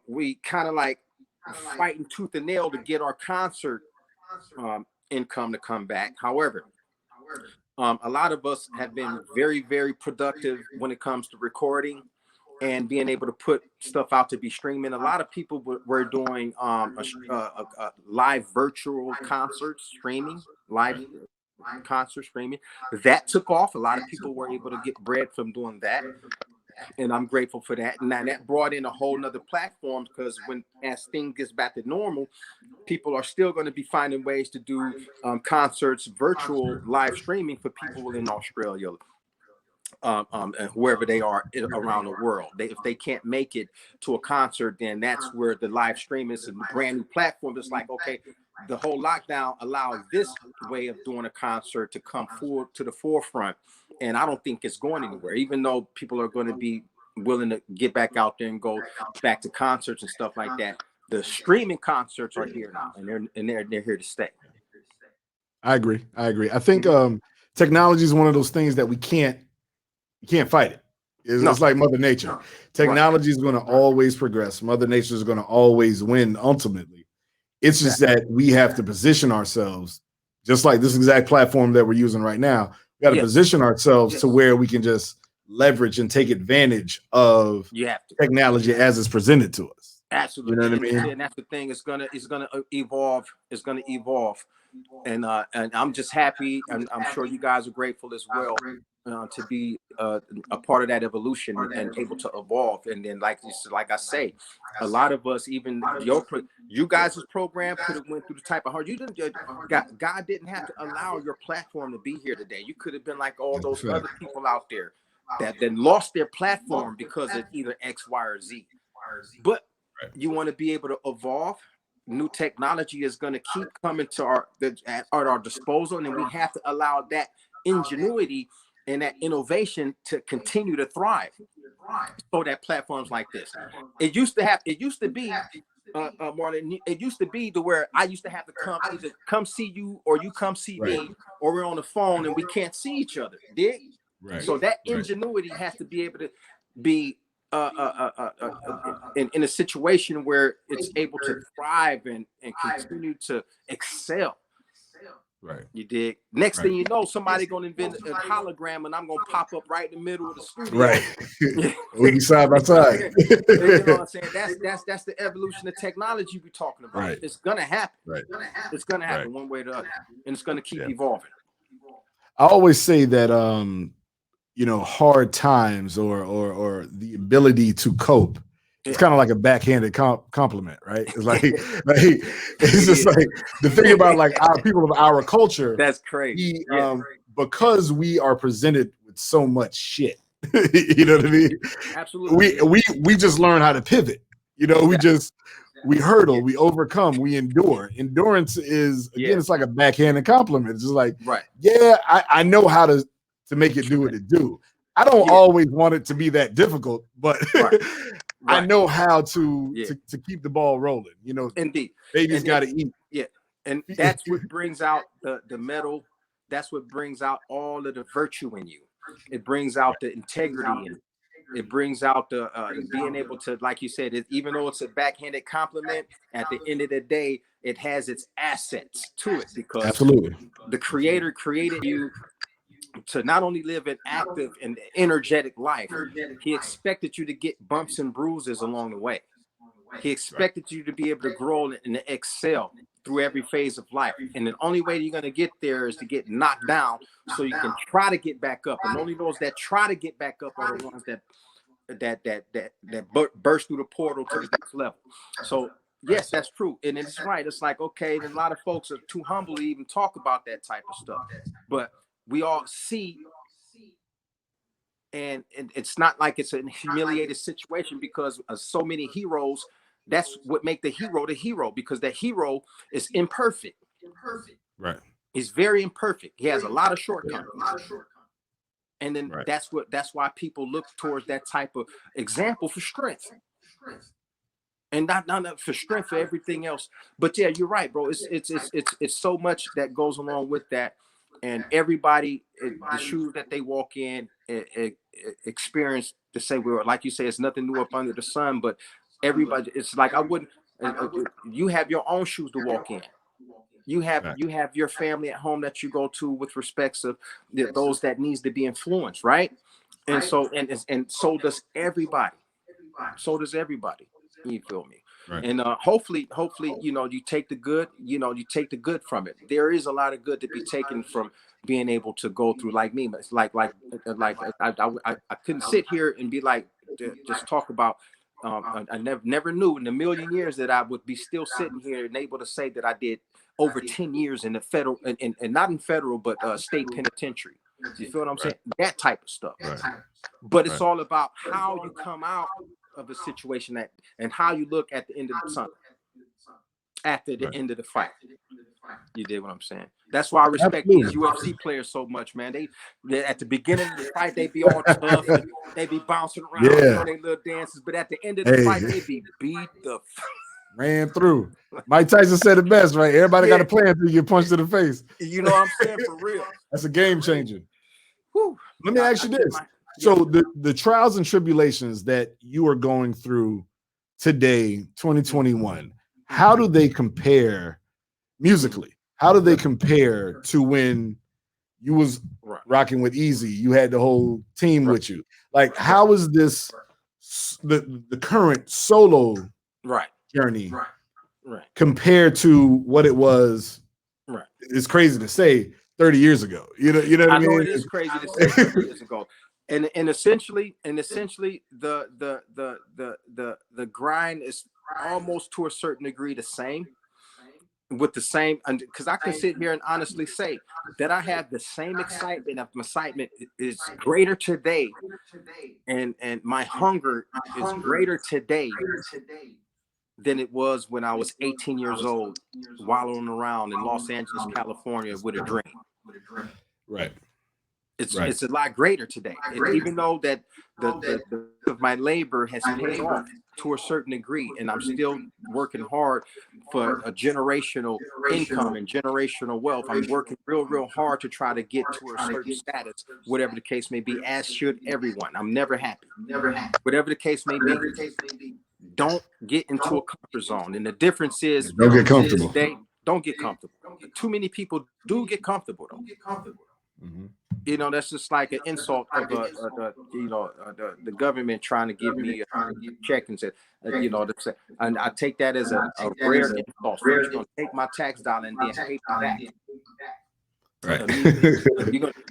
we kind of like fighting tooth and nail to get our concert income to come back. However, a lot of us have been very, very productive when it comes to recording and being able to put stuff out to be streaming. A lot of people were doing a live virtual concert streaming, live concert streaming. That took off. A lot of people were able to get bread from doing that. And I'm grateful for that. And that brought in a whole nother platform, because as things gets back to normal, people are still going to be finding ways to do concerts, virtual live streaming for people in Australia, and wherever they are around the world. If they can't make it to a concert, then that's where the live stream is a brand new platform. It's like, okay, the whole lockdown allowed this way of doing a concert to come forward to the forefront. And I don't think it's going anywhere, even though people are going to be willing to get back out there and go back to concerts and stuff like that. The streaming concerts are here now, and they're here to stay. I agree. I think technology is one of those things that you can't fight it. It's like Mother Nature. Technology is going to always progress. Mother Nature is going to always win ultimately. It's just that we have to position ourselves, just like this exact platform that we're using right now. We got to position ourselves to where we can just leverage and take advantage of technology as it's presented to us. Absolutely. You know what I mean? And that's the thing. It's gonna evolve. It's gonna evolve. And I'm just happy, and I'm sure you guys are grateful as well, to be a part of that evolution and able to evolve. And then, like I say, a lot of us, even you guys' program could have went through the type of hard. You didn't. God didn't have to allow your platform to be here today. You could have been like all those other people out there that then lost their platform because of either X, Y, or Z. But you want to be able to evolve. New technology is going to keep coming to at our disposal, and we have to allow that ingenuity and that innovation to continue to thrive. So that platforms like this, it used to be, Marlon, it used to be to where I used to have to either come see you or you come see me, or we're on the phone and we can't see each other. Dig? So that ingenuity has to be able to be in a situation where it's able to thrive and continue to excel. Right. You dig? Next thing you know, somebody gonna invent a hologram, and I'm gonna pop up right in the middle of the studio. Right. We be side by side. You know what I'm saying? That's the evolution of technology we're talking about. Right. It's gonna happen. Right. It's gonna happen one way or the other, and it's gonna keep evolving. I always say that hard times or the ability to cope, it's kind of like a backhanded compliment, right? It's like it's just like the thing about like our people of our culture. That's crazy. Because we are presented with so much shit. You know what I mean? Absolutely. We just learn how to pivot. You know, we hurdle, we overcome, we endure. Endurance is, again, it's like a backhanded compliment. It's just like, I know how to make it do what it do. I don't always want it to be that difficult, but I know how to keep the ball rolling. You know, indeed, baby's got to eat. Yeah, and that's what brings out the metal. That's what brings out all of the virtue in you. It brings out the integrity in you. It brings out the being able to, like you said, even though it's a backhanded compliment, at the end of the day, it has its assets to it, because the Creator created you to not only live an active and energetic life. He expected you to get bumps and bruises along the way. He expected you to be able to grow and excel through every phase of life. And the only way you're going to get there is to get knocked down so you can try to get back up. And only those that try to get back up are the ones that burst through the portal to the next level. So yes, that's true. And it's right. It's like, okay, and a lot of folks are too humble to even talk about that type of stuff. But we all see, and it's not like it's a humiliated situation because of so many heroes. That's what make the hero, because the hero is imperfect. Right. He's very imperfect. He has a lot of shortcomings. And then that's why people look towards that type of example for strength. And not for strength for everything else. But yeah, you're right, bro. It's so much that goes along with that. And everybody, the shoes that they walk in, experience, to say, like you say, it's nothing new up under the sun. But everybody, it's like, I wouldn't. You have your own shoes to walk in. You have your family at home that you go to with respects of those that needs to be influenced, right? And so and so does everybody. So does everybody. You feel me? Right. And hopefully, you take the good. You take the good from it. There is a lot of good to be taken from being able to go through, like me. It's like I couldn't sit here and be like, just talk about. I never knew in a million years that I would be still sitting here and able to say that I did over 10 years in the federal, and not in federal, but state penitentiary. You feel what I'm saying? That type of stuff. Right. But it's all about how you come out of a situation and how you look at the end of the tunnel, after the end of the fight. You did what I'm saying? That's why I respect these UFC players so much, man. They at the beginning of the fight, they be all tough, and they be bouncing around, doing their little dances. But at the end of the fight, they be beat the ran through. Mike Tyson said it best, right? Everybody got a plan until you get punched in the face. You know what I'm saying? For real. That's a game changer. Whew. Let me ask you this. So the trials and tribulations that you are going through today, 2021, how do they compare musically? How do they compare to when you was rocking with Easy? You had the whole team with you. Like, how is this the current solo journey compared to what it was? It's crazy to say 30 years ago. You know what I mean? Know it is crazy to say 30 years ago. And essentially the grind is almost to a certain degree the same, with the same, because I can sit here and honestly say that I have the same excitement. Of my excitement is greater today, and my hunger is greater today than it was when I was 18 years old, wallowing around in Los Angeles, California with a dream. Right. It's a lot greater today. Even though that the my labor has paid off to a certain degree, and I'm still working hard for a generational income and generational wealth. I'm working real hard to try to get to a certain status, whatever the case may be, as should everyone. I'm never happy. Whatever the case may be. Don't get into a comfort zone. And the difference is, don't get comfortable. Don't get comfortable. Too many people do get comfortable, though. Mm-hmm. You know, that's just like an insult of the government trying to give me a check and say, and I take that as a rare insult. So you're gonna take my tax dollar and then pay me back. Right.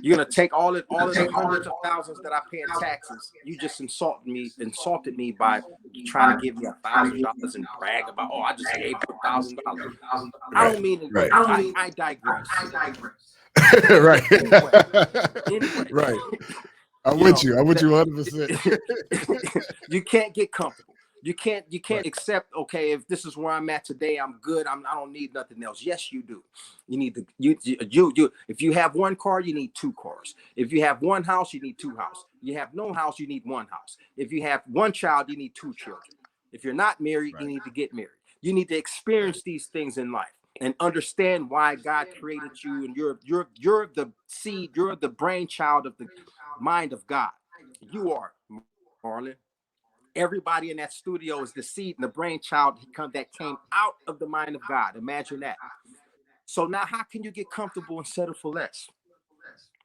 You're gonna take all of the hundreds of thousands that I pay in taxes. You just insulted me by trying to give me $1,000 and brag about, I just gave you $1,000. I don't mean it. I digress. Right. Anyway. Right. I'm with you 100%. You can't get comfortable. You can't accept, okay, if this is where I'm at today, I'm good. I don't need nothing else. Yes, you do. You need if you have one car, you need two cars. If you have one house, you need two houses. You have no house, you need one house. If you have one child, you need two children. If you're not married, you need to get married. You need to experience these things in life and understand why God created you, and you're the seed, you're the brainchild of the mind of God. You are, Marlon. Everybody in that studio is the seed and the brainchild that came out of the mind of God. Imagine that. So now, how can you get comfortable and settle for less?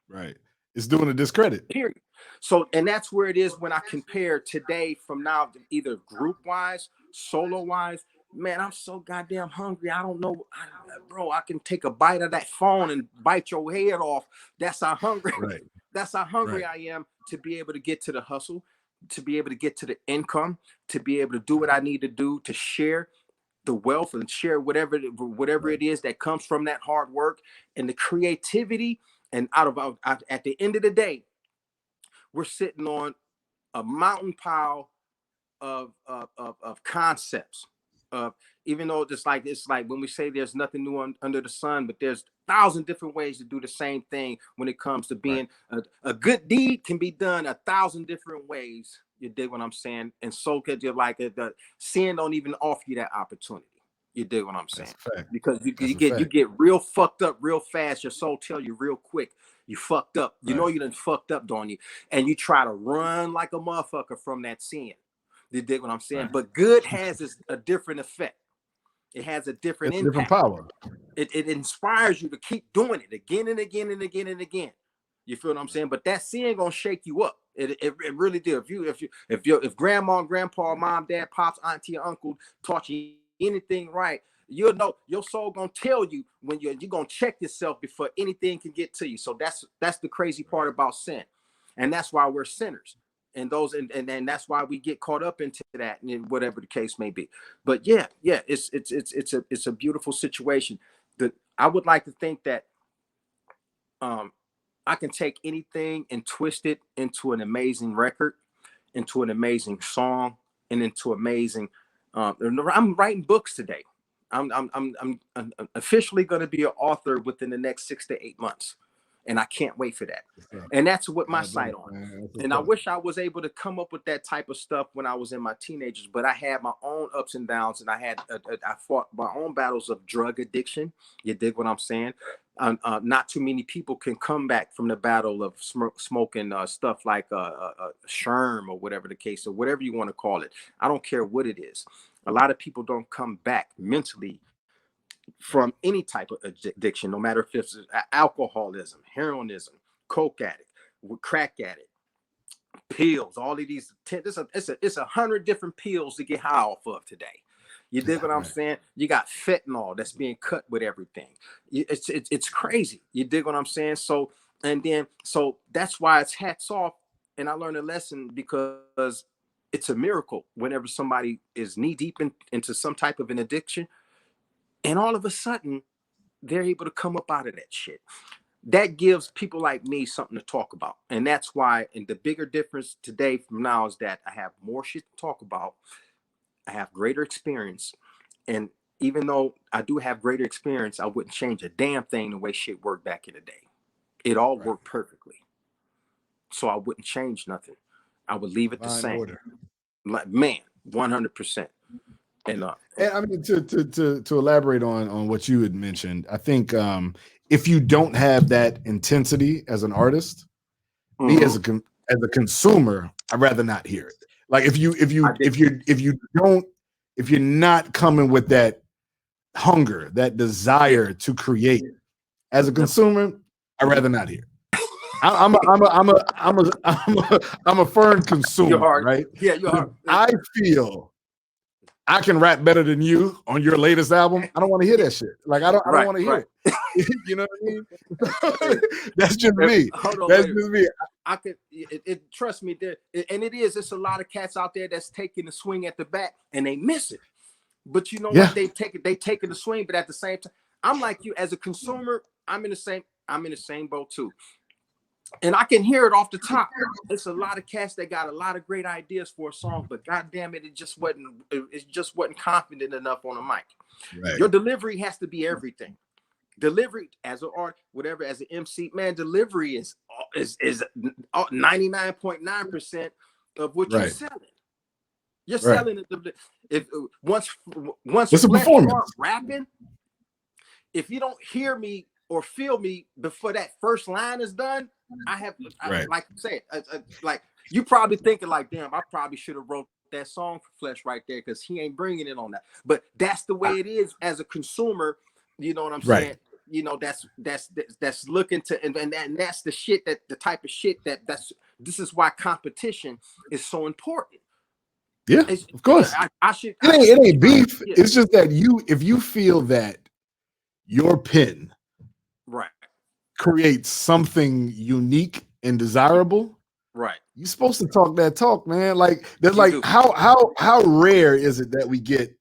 Right. It's doing a discredit. Period. So, and that's where it is when I compare today from now, either group wise, solo wise. man, I'm so goddamn hungry. I don't know, bro. I can take a bite of that phone and bite your head off. That's how hungry. Right. That's how hungry Right. I am to be able to get to the hustle, to be able to get to the income, to be able to do what I need to do to share the wealth and share whatever Right. it is that comes from that hard work and the creativity. And at the end of the day, we're sitting on a mountain pile of concepts. Even though it's like when we say there's nothing new under the sun, but there's 1,000 different ways to do the same thing when it comes to Right. being a good deed can be done 1,000 different ways. You dig what I'm saying? And so could you like the sin don't even offer you that opportunity. You dig what I'm saying? That's a fact. Because That's a you fact. get real fucked up real fast. Your soul tell you real quick. You fucked up. You know Right. you done fucked up, don't you? And you try to run like a motherfucker from that sin. You dig what I'm saying? Right. But good has a different effect. It has a different It's a different impact. power. It inspires you to keep doing it again and again and again and again. You feel what I'm saying? But that sin gonna shake you up. It really do. If grandma, grandpa, mom, dad, pops, auntie, uncle taught you anything right, you'll know your soul gonna tell you when you're gonna check yourself before anything can get to you. So that's the crazy part about sin, and that's why we're sinners. And that's why we get caught up into that, and whatever the case may be. But yeah, it's a beautiful situation. That I would like to think that um I can take anything and twist it into an amazing record, into an amazing song, and into amazing. I'm writing books today. I'm officially going to be an author within the next 6 to 8 months, and I can't wait for that. And that's what my God bless, sight on. man. That's And what's I up. wish I was able to come up with that type of stuff when I was in my teenagers, but I had my own ups and downs, and I fought my own battles of drug addiction. You dig what I'm saying? Not too many people can come back from the battle of smoking stuff like sherm or whatever the case, or whatever you want to call it. I don't care what it is. A lot of people don't come back mentally from any type of addiction, no matter if it's alcoholism, heroinism, coke addict, crack addict, pills, all of these. It's 100 different pills to get high off of today. You dig what I'm Right. saying? You got fentanyl that's being cut with everything. It's crazy. You dig what I'm saying? So that's why it's hats off. And I learned a lesson because it's a miracle whenever somebody is knee deep into some type of an addiction, and all of a sudden they're able to come up out of that shit. That gives people like me something to talk about. And that's why, and the bigger difference today from now is that I have more shit to talk about. I have greater experience. And even though I do have greater experience, I wouldn't change a damn thing the way shit worked back in the day. It all Right. worked perfectly. So I wouldn't change nothing. I would leave it the Divine same. order. Like, man, 100%. And And I mean, to elaborate on what you had mentioned, I think if you don't have that intensity as an artist, me as a consumer, I'd rather not hear it. Like if you're not coming with that hunger, that desire to create as a consumer, I'd rather not hear it. I'm a firm you're consumer, hard. right? Yeah, you're But if hard. I feel I can rap better than you on your latest album, I don't want to hear that shit. Like I don't Right, want to hear right. it. You know what I mean? That's just me. Hold on, That's wait. just me. I could trust me there, and it's a lot of cats out there that's taking the swing at the bat and they miss it. But you know Yeah. what? They taking the swing, but at the same time, I'm like you as a consumer. I'm in the same boat too, and I can hear it off the top. It's a lot of cats that got a lot of great ideas for a song, but goddamn it, it just wasn't confident enough on the mic. Right. Your delivery has to be everything. Delivery as an art, whatever, as an MC, man, delivery is 99.9% of what you're Right. selling. You're Right. selling it. If once It's a Flesh performance. start rapping, if you don't hear me or feel me before that first line is done, Right. like I said, like you probably thinking like, damn, I probably should have wrote that song for Flesh right there because he ain't bringing it on that. But that's the way it is as a consumer. You know what I'm saying? Right. You know, that's looking to, and that's the shit that the type of shit this is why competition is so important. Yeah, of course. I should. It ain't beef. Yeah. It's just that if you feel that your pen Right. creates something unique and desirable, Right. you're supposed to talk that talk, man. Like there's You like do. how rare is it that we get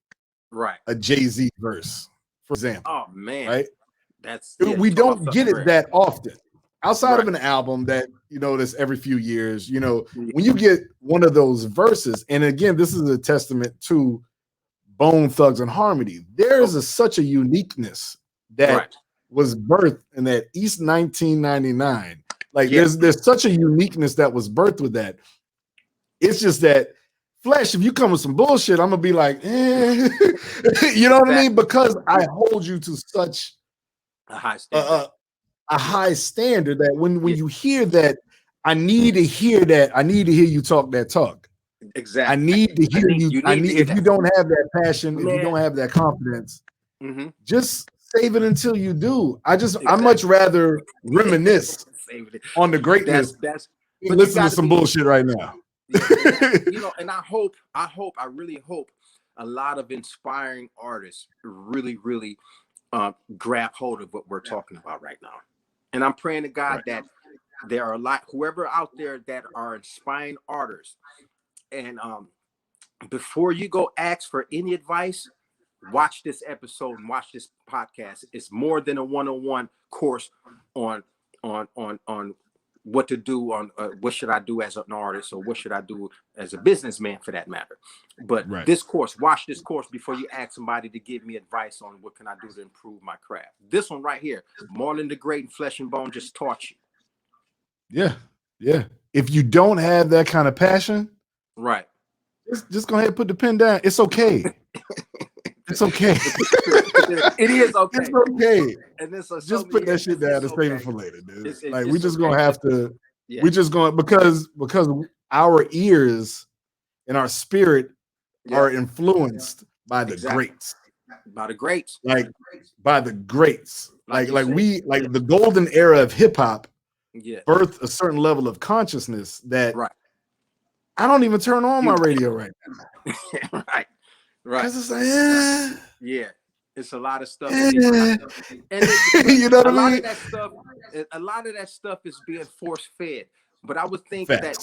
Right. a Jay-Z verse, for example? Oh man. Right? That's We don't get it that often. Outside Right. of an album that, you know, that's every few years, you know, Yeah. when you get one of those verses, and again, this is a testament to Bone Thugs and Harmony. There is such a uniqueness that Right. was birthed in that East 1999. Like Yeah. there's such a uniqueness that was birthed with that. It's just that Flesh, if you come with some bullshit, I'm gonna be like, eh. You know what I mean? Because I hold you to such a high standard. A high standard that when you hear that, I need to hear that. I need to hear you talk that talk. Exactly. I need to hear you. I need if you don't have that passion, if you don't have that confidence, just save it until you do. I much rather reminisce on the greatness. That's listen to some bullshit right now. You know, and I really hope a lot of inspiring artists really grab hold of what we're talking about right now. And I'm praying to God that there are a lot, whoever out there that are inspiring artists. And before you go ask for any advice, watch this episode and watch this podcast. It's more than a one-on-one course on what to do, on what should I do as an artist, or what should I do as a businessman for that matter. But this course, watch this course before you ask somebody to give me advice on what can I do to improve my craft. This one right here, Marlon the Great and Flesh and Bone just taught you. Yeah. If you don't have that kind of passion, just go ahead and put the pen down. It's okay. It's okay. It is okay. It's okay. And this just put that shit down and save it for later, dude. Like we just okay. gonna have to. We just going because our ears and our spirit are influenced by the greats. By the greats. Like by the greats. Like the golden era of hip hop birthed a certain level of consciousness that I don't even turn on my radio right now. Right. Because it's like, it's a lot of stuff. And you know what I mean? A lot of that stuff is being force fed. But I would think that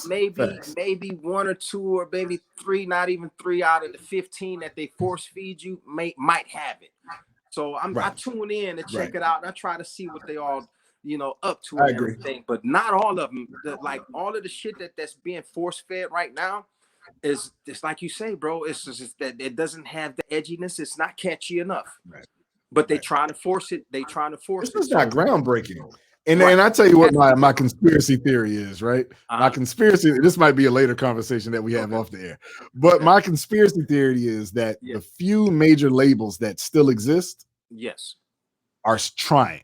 maybe one or two or maybe three, not even 3 out of the 15 that they force feed you might have it. So I tune in to check it out, and I try to see what they all up to and everything. But not all of them. Like all of the shit that's being force fed right now is just like you say, bro. It's just that it doesn't have the edginess. It's not catchy enough. But they trying to force it. They trying to force it. It's not groundbreaking. And I tell you what my conspiracy theory is, right? My conspiracy, this might be a later conversation that we have off the air. But my conspiracy theory is that the few major labels that still exist are trying.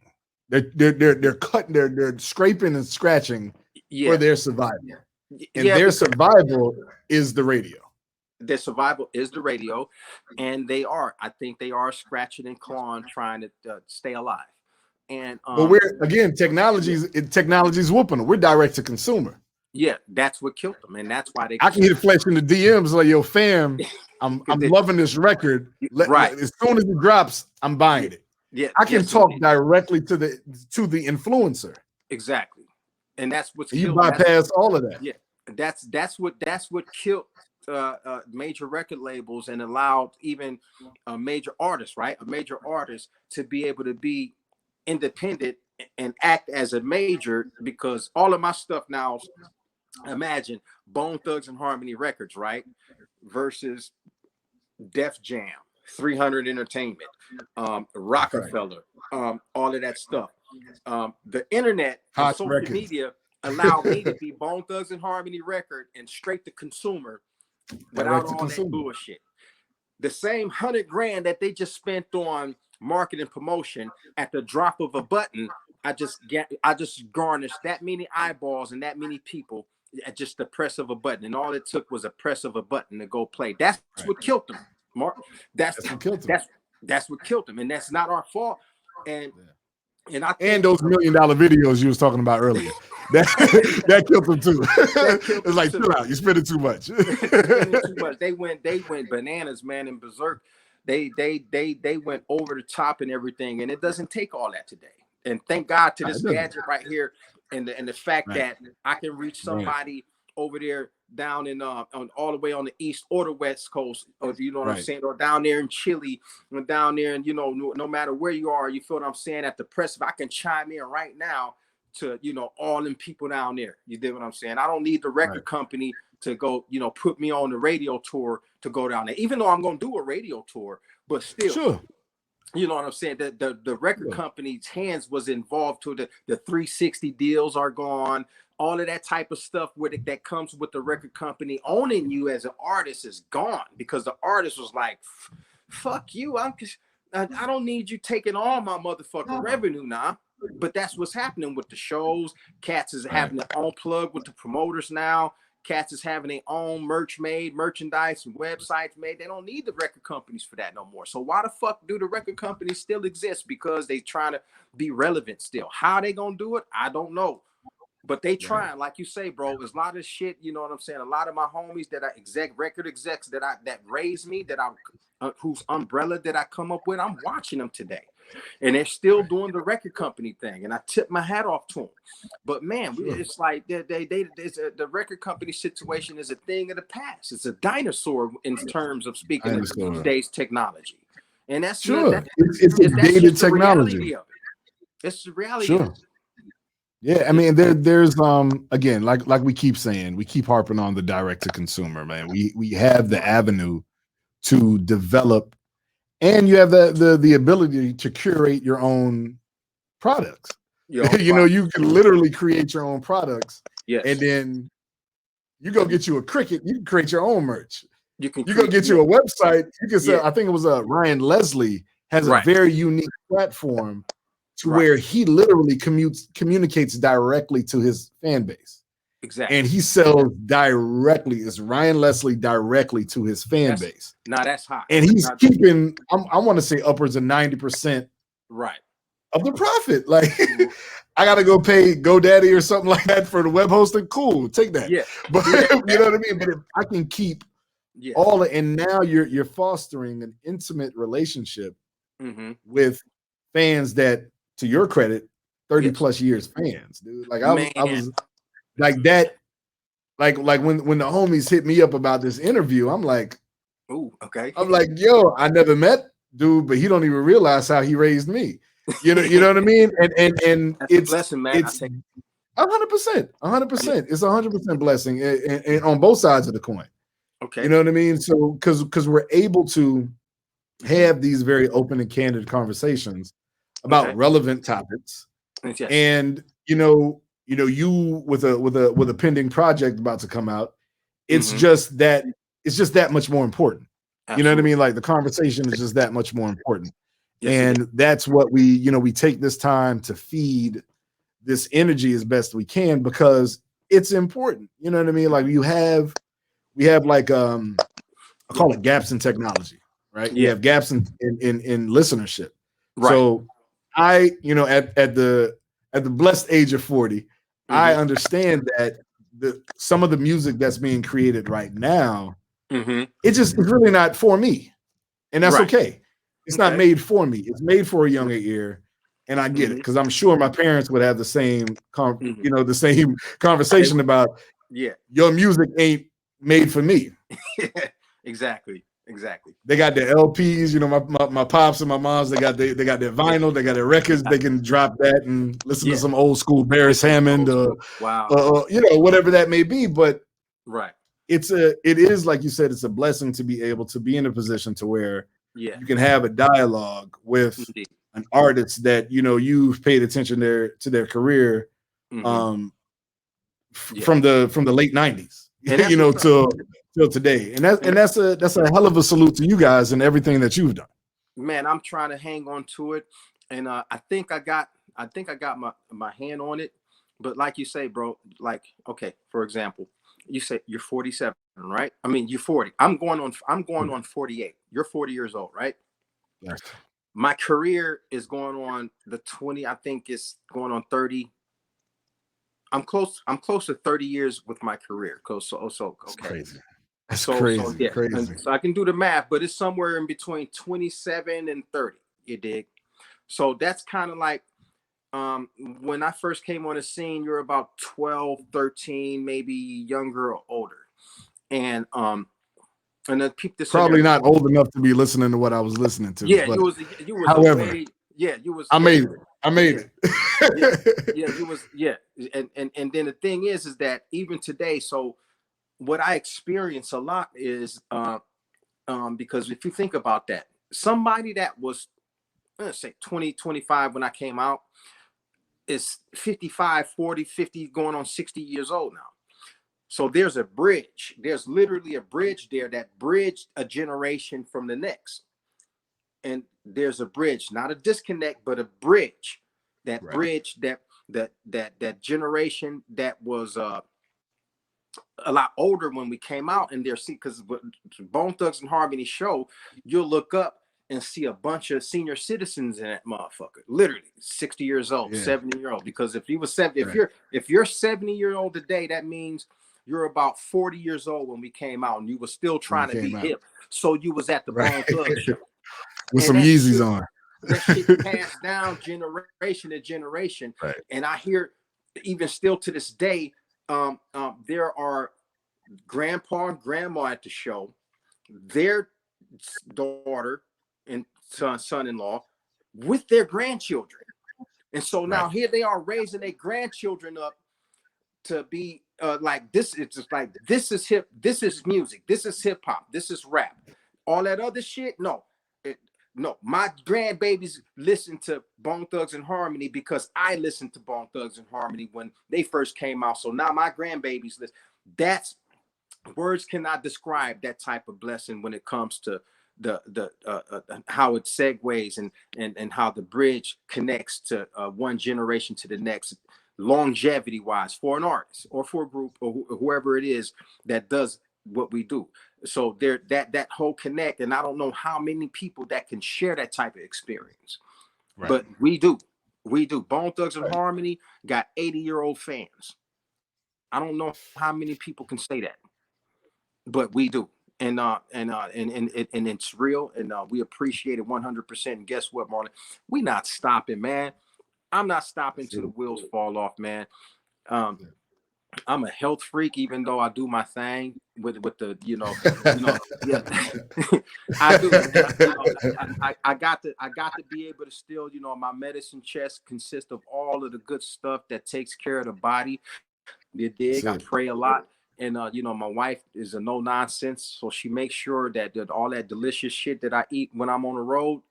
They're cutting, they're scraping and scratching for their survival. And their survival is the radio. Their survival is the radio, and I think they are scratching and clawing, trying to stay alive. And but we're again, technology's whooping them. We're direct to consumer. Yeah, that's what killed them, and that's why they. I can hear Flesh in the DMs like, "Yo, fam, I'm loving this record. As soon as it drops, I'm buying it." Yeah, I can talk directly to the influencer. Exactly, and that's what's you bypass all of that. Yeah, that's what killed major record labels and allowed even a major artist, to be able to be independent and act as a major, because all of my stuff now, imagine Bone Thugs and Harmony Records, right, versus Def Jam, 300 Entertainment, Rockefeller, all of that stuff. The internet and social media allowed me to be Bone Thugs and Harmony record and straight to consumer without all that bullshit. The same $100,000 that they just spent on marketing promotion, at the drop of a button, I just garnished that many eyeballs and that many people at just the press of a button, and all it took was a press of a button to go play. That's what killed them, Mark. That's what killed them, and that's not our fault. And And I And think those $1 million videos you was talking about earlier, that that killed them too. It's like, chill out, you're spending too much. Spending too much. They went bananas, man, and berserk. They went over the top and everything, and it doesn't take all that today. And thank God to this gadget right here, and the fact that I can reach somebody over there down in on all the way on the east or the west coast, or you know what I'm saying, or down there in Chile, or down there, and no matter where you are, you feel what I'm saying, at the press, if I can chime in right now to all them people down there. You did what I'm saying? I don't need the record company to go, put me on the radio tour to go down there, even though I'm gonna do a radio tour, but still. You know what I'm saying? The record company's hands was involved to the 360 deals are gone. All of that type of stuff that comes with the record company owning you as an artist is gone, because the artist was like, fuck you. I don't need you taking all my motherfucking revenue now. But that's what's happening with the shows. Cats is having their own plug with the promoters now. Cats is having their own merchandise and websites made. They don't need the record companies for that no more. So why the fuck do the record companies still exist? Because they trying to be relevant still. How they gonna do it? I don't know. But they trying, like you say, bro. There's a lot of shit, you know what I'm saying? A lot of my homies that are record execs that raised me, that whose umbrella that I come up with, I'm watching them today. And they're still doing the record company thing, and I tip my hat off to them. But man, it's like the record company situation is a thing of the past. It's a dinosaur in terms of speaking of today's technology, and that's it's a dated technology. It's the reality. Yeah, I mean, there's again, like we keep saying, we keep harping on the direct to consumer, man. We have the avenue to develop, and you have the ability to curate your own products. You can literally create your own products, and then you go get you a Cricut. You can create your own merch. You go get you a website. You can say, I think it was Ryan Leslie has a very unique platform to where he literally communicates directly to his fan base. Exactly. And he sells directly, it's Ryan Leslie directly to his fan base. Now that's hot. And he's keeping, I want to say upwards of 90% of the profit. Like, I got to go pay GoDaddy or something like that for the web hosting. Cool, take that. Yeah. But you know what I mean? But if I can keep all and now you're fostering an intimate relationship with fans that, to your credit, 30 plus years fans, dude. Like I was like that, like when the homies hit me up about this interview, I'm like, oh, okay. I'm like, yo, I never met dude, but he don't even realize how he raised me. You know what I mean? And it's a blessing, man. It's 100%. It's 100% blessing, and on both sides of the coin. Okay. You know what I mean? So because we're able to have these very open and candid conversations about relevant topics, and you with a pending project about to come out, it's just that much more important. Absolutely. You know what I mean? Like the conversation is just that much more important, and that's what we take this time to feed this energy as best we can, because it's important. You know what I mean? Like we have like I call it gaps in technology, right? We have gaps in listenership. So I, at the blessed age of 40, I understand that some of the music that's being created right now, it's really not for me, and that's okay. It's not made for me. It's made for a younger ear, and I get it, because I'm sure my parents would have the same, the same conversation about, your music ain't made for me. Exactly. They got their LPs, my pops and my moms, they got their vinyl, they got their records, they can drop that and listen to some old school Barris Hammond, whatever that may be. But it is like you said, it's a blessing to be able to be in a position to where you can have a dialogue with an artist that you've paid attention to their career from the late 90s, till today, and that's a hell of a salute to you guys and everything that you've done. Man, I'm trying to hang on to it, and I think I got my hand on it. But like you say, bro, like, okay, for example, you say you're 47, right? I mean, you're 40. I'm going on 48. You're 40 years old, right? Yes. My career is going on the 20, I think it's going on 30. I'm close to 30 years with my career. So That's okay. crazy. That's So crazy. yeah, Crazy. and so I can do the math, but it's somewhere in between 27 and 30. You dig? So that's kind of like when I first came on the scene, you're about 12, 13, maybe younger or older. And then peep this Probably scenario. not old enough to be listening to what I was listening to, Yeah, but you was a however, way, yeah, you was I yeah, made it. I made yeah, yeah, it. yeah, you was yeah. And then the thing is that even today, so what I experience a lot is because if you think about that, somebody that was let's say 20, 25 when I came out is 55, 40, 50, going on 60 years old now. So there's a bridge. There's literally a bridge there that bridged a generation from the next. And there's a bridge, not a disconnect, but a bridge. That Right. bridge, that generation that was a lot older when we came out, and they're see because Bone Thugs and Harmony show, you'll look up and see a bunch of senior citizens in that motherfucker, literally 60 years old, Yeah. 70-year-old. Because if you was 70, Right. if you're 70-year-old today, that means you're about 40 years old when we came out, and you were still trying to be hip. So you was at the Right. Bone Thugs show. With And some that Yeezys shit, on. that shit passed down generation to generation. Right. And I hear even still to this day, there are grandpa and grandma at the show, their daughter and son-in-law with their grandchildren. And so now Right. here they are raising their grandchildren up to be like this. It's just like, this is hip, this is music, this is hip hop, this is rap. All that other shit, no. No, my grandbabies listen to Bone Thugs and Harmony because I listened to Bone Thugs and Harmony when they first came out. So now my grandbabies listen. That's words cannot describe that type of blessing when it comes to the how it segues and how the bridge connects to one generation to the next, longevity wise, for an artist or for a group or whoever it is that does what we do. So there, that whole connect, and I don't know how many people that can share that type of experience, Right. but we do. Bone Thugs and Harmony got 80-year-old fans. I don't know how many people can say that, but we do. And it's real, and we appreciate it 100%. And guess what, Marlon? We not stopping, man. I'm not stopping till the wheels fall off, man. I'm a health freak, even though I do my thing with the yeah. I do, man. I got to be able to still, my medicine chest consists of all of the good stuff that takes care of the body. You dig? I pray a lot. And my wife is a no nonsense, so she makes sure that all that delicious shit that I eat when I'm on the road,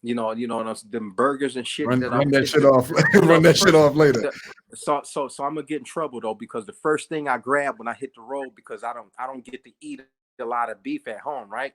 them burgers and shit run that that shit off. Run that shit off later. So I'm gonna get in trouble though, because the first thing I grab when I hit the road, because I don't get to eat a lot of beef at home, right?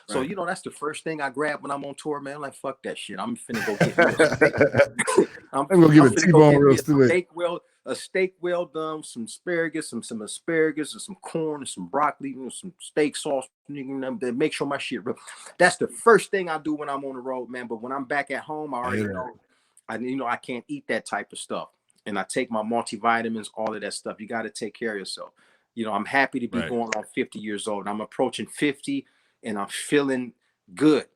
So that's the first thing I grab when I'm on tour, man. I'm like, fuck that shit. I'm finna go get me a steak. I'm gonna give it T-bone real a steak well done, some asparagus, some asparagus, and some corn, and some broccoli, some steak sauce. Make sure my shit real. That's the first thing I do when I'm on the road, man. But when I'm back at home, I already know. I can't eat that type of stuff, and I take my multivitamins, all of that stuff. You got to take care of yourself. I'm happy to be going on 50 years old. I'm approaching 50. And I'm feeling good.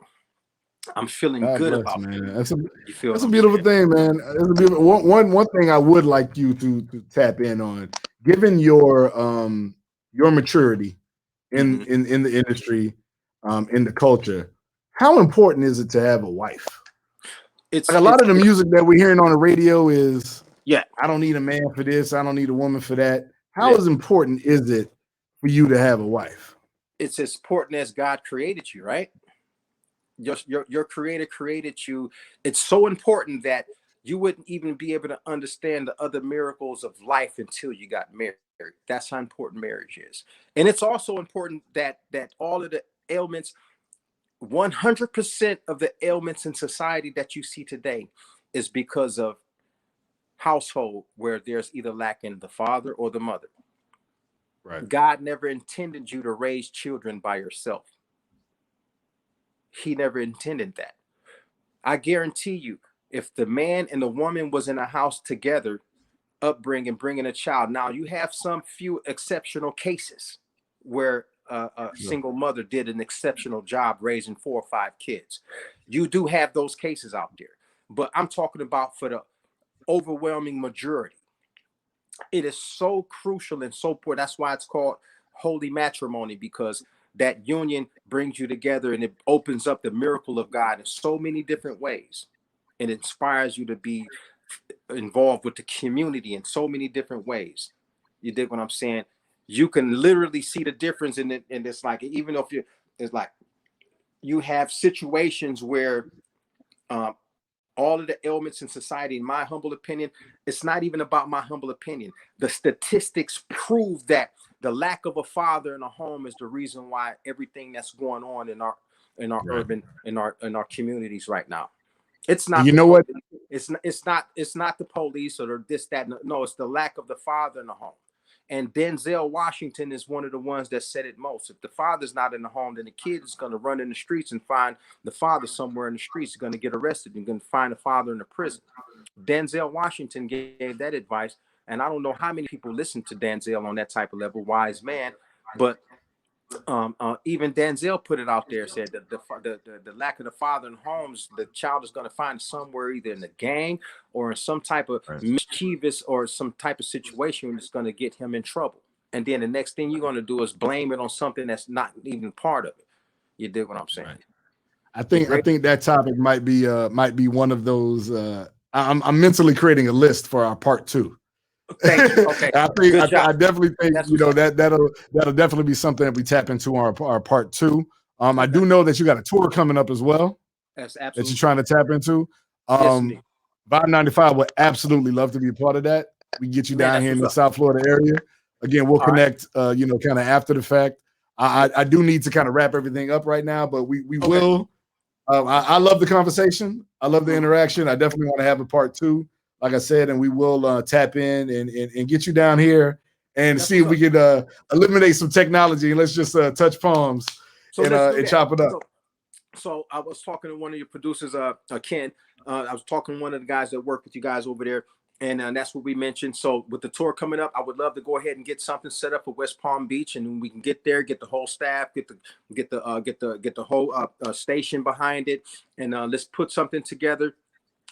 I'm feeling good about it. Man. That's a beautiful thing, man. It's a beautiful, one thing I would like you to tap in on, given your maturity in the industry, in the culture. How important is it to have a wife? It's like a lot of the music that we're hearing on the radio is, I don't need a man for this, I don't need a woman for that. How as important is it for you to have a wife? It's as important as God created you, right? Your creator created you. It's so important that you wouldn't even be able to understand the other miracles of life until you got married. That's how important marriage is. And it's also important that all of the ailments, 100% of the ailments in society that you see today is because of household where there's either lacking the father or the mother. Right. God never intended you to raise children by yourself. He never intended that. I guarantee you, if the man and the woman was in a house together, upbringing, bringing a child. Now you have some few exceptional cases where a single mother did an exceptional job raising 4 or 5 kids. You do have those cases out there, but I'm talking about for the overwhelming majority. It is so crucial and so important. That's why it's called holy matrimony, because that union brings you together and it opens up the miracle of God in so many different ways. It inspires you to be involved with the community in so many different ways. You dig what I'm saying? You can literally see the difference in it. And it's like, even if it's like you have situations where all of the ailments in society, in my humble opinion, it's not even about my humble opinion. The statistics prove that the lack of a father in a home is the reason why everything that's going on in our urban, in our communities right now. It's not, you know what? It's not the police or this, that. No, it's the lack of the father in the home. And Denzel Washington is one of the ones that said it most. If the father's not in the home, then the kid is going to run in the streets and find the father somewhere in the streets. He's going to get arrested and going to find the father in the prison. Denzel Washington gave that advice. And I don't know how many people listen to Denzel on that type of level, wise man, but even Denzel put it out there, said that the lack of the father in homes, the child is going to find somewhere either in the gang or in some type of mischievous or some type of situation that's going to get him in trouble. And then the next thing you're going to do is blame it on something that's not even part of it. You dig what I'm saying? Right. I think that topic might be one of those. I'm mentally creating a list for our part 2. Thank you. Okay. I definitely think that'll definitely be something that we tap into our part 2. I do know that you got a tour coming up as well. That's absolutely that you're trying to tap into. VIBE95 would absolutely love to be a part of that. We get you down here in the South Florida area. Again, we'll connect, kind of after the fact. I do need to kind of wrap everything up right now, but we will. I love the conversation. I love the interaction. I definitely want to have a part 2. Like I said, and we will tap in and get you down here and see if we could eliminate some technology and let's just touch palms and chop it up. So I was talking to one of your producers, Ken. I was talking to one of the guys that work with you guys over there, and that's what we mentioned. So with the tour coming up, I would love to go ahead and get something set up for West Palm Beach, and we can get there, get the whole staff, get the whole station behind it, and let's put something together.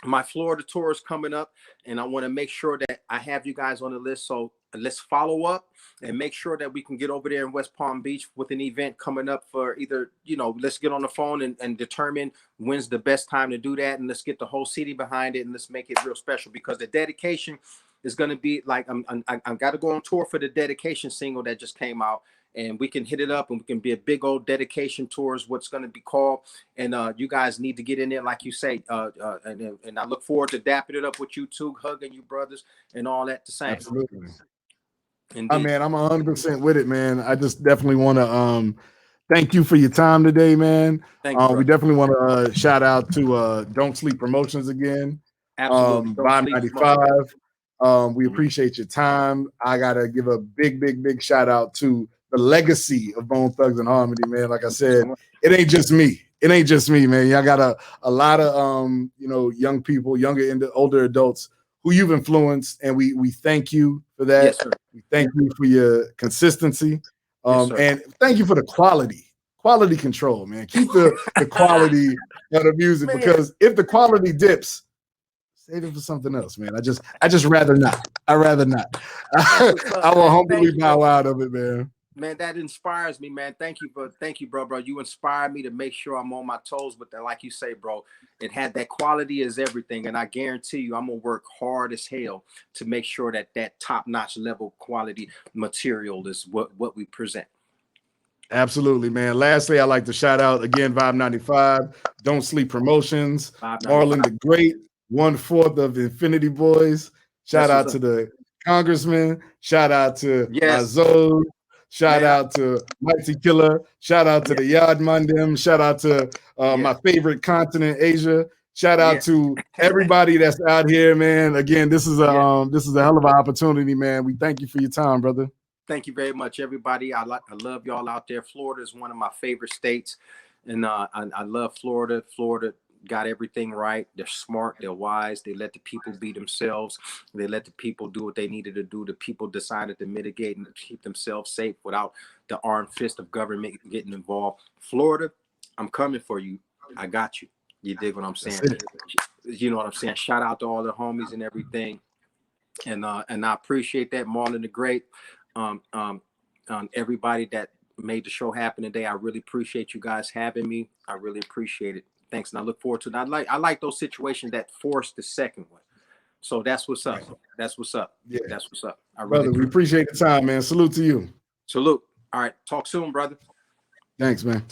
My Florida tour is coming up, and I want to make sure that I have you guys on the list. So let's follow up and make sure that we can get over there in West Palm Beach with an event coming up for either, let's get on the phone and determine when's the best time to do that. And let's get the whole city behind it and let's make it real special, because the dedication is going to be like, I've got to go on tour for the dedication single that just came out. And we can hit it up and we can be a big old dedication tour is what's going to be called. And you guys need to get in there, like you say. And I look forward to dapping it up with you two, hugging you brothers and all that the same. Absolutely. Indeed. Man, I'm 100% with it, man. I just definitely want to thank you for your time today, man. We definitely want to shout out to Don't Sleep Promotions again. Absolutely. VIBE95. We appreciate your time. I gotta give a big shout out to the legacy of Bone Thugs and Harmony, man. Like I said, it ain't just me. It ain't just me, man. I got a lot of young people, younger and older adults who you've influenced, and we thank you for that. Yes, sir. We thank you for your consistency, and thank you for the quality control, man. Keep the quality of the music, because if the quality dips, save it for something else, man. I just rather not. I rather not. I will humbly bow out of it, man. Man, that inspires me, man. Thank you, bro. You inspired me to make sure I'm on my toes with that. Like you say, bro, it had that quality is everything. And I guarantee you, I'm going to work hard as hell to make sure that top-notch level quality material is what we present. Absolutely, man. Lastly, I'd like to shout out again, VIBE95, Don't Sleep Promotions, Marlon the Great, 1/4 of Infinity Boys. Shout out to the Congressman. Shout out to Lazo. Shout out to Mighty Killer. Shout out to the Yard Mundem. Shout out to my favorite continent, Asia. Shout out to everybody that's out here, man. Again, this is a hell of an opportunity, man. We thank you for your time, brother. Thank you very much, everybody. I love y'all out there. Florida is one of my favorite states, and I love Florida. Florida, got everything right. They're smart. They're wise. They let the people be themselves. They let the people do what they needed to do. The people decided to mitigate and keep themselves safe without the armed fist of government getting involved. Florida, I'm coming for you. I got you. You dig what I'm saying? You know what I'm saying? Shout out to all the homies and everything. And I appreciate that, Marlon the Great. Everybody that made the show happen today. I really appreciate you guys having me. I really appreciate it. Thanks, and I look forward to it. I like those situations that force the second one. So that's what's up. That's what's up. Yeah, that's what's up. I brother, really we appreciate the time, man. Salute to you. Salute. All right, talk soon, brother. Thanks, man.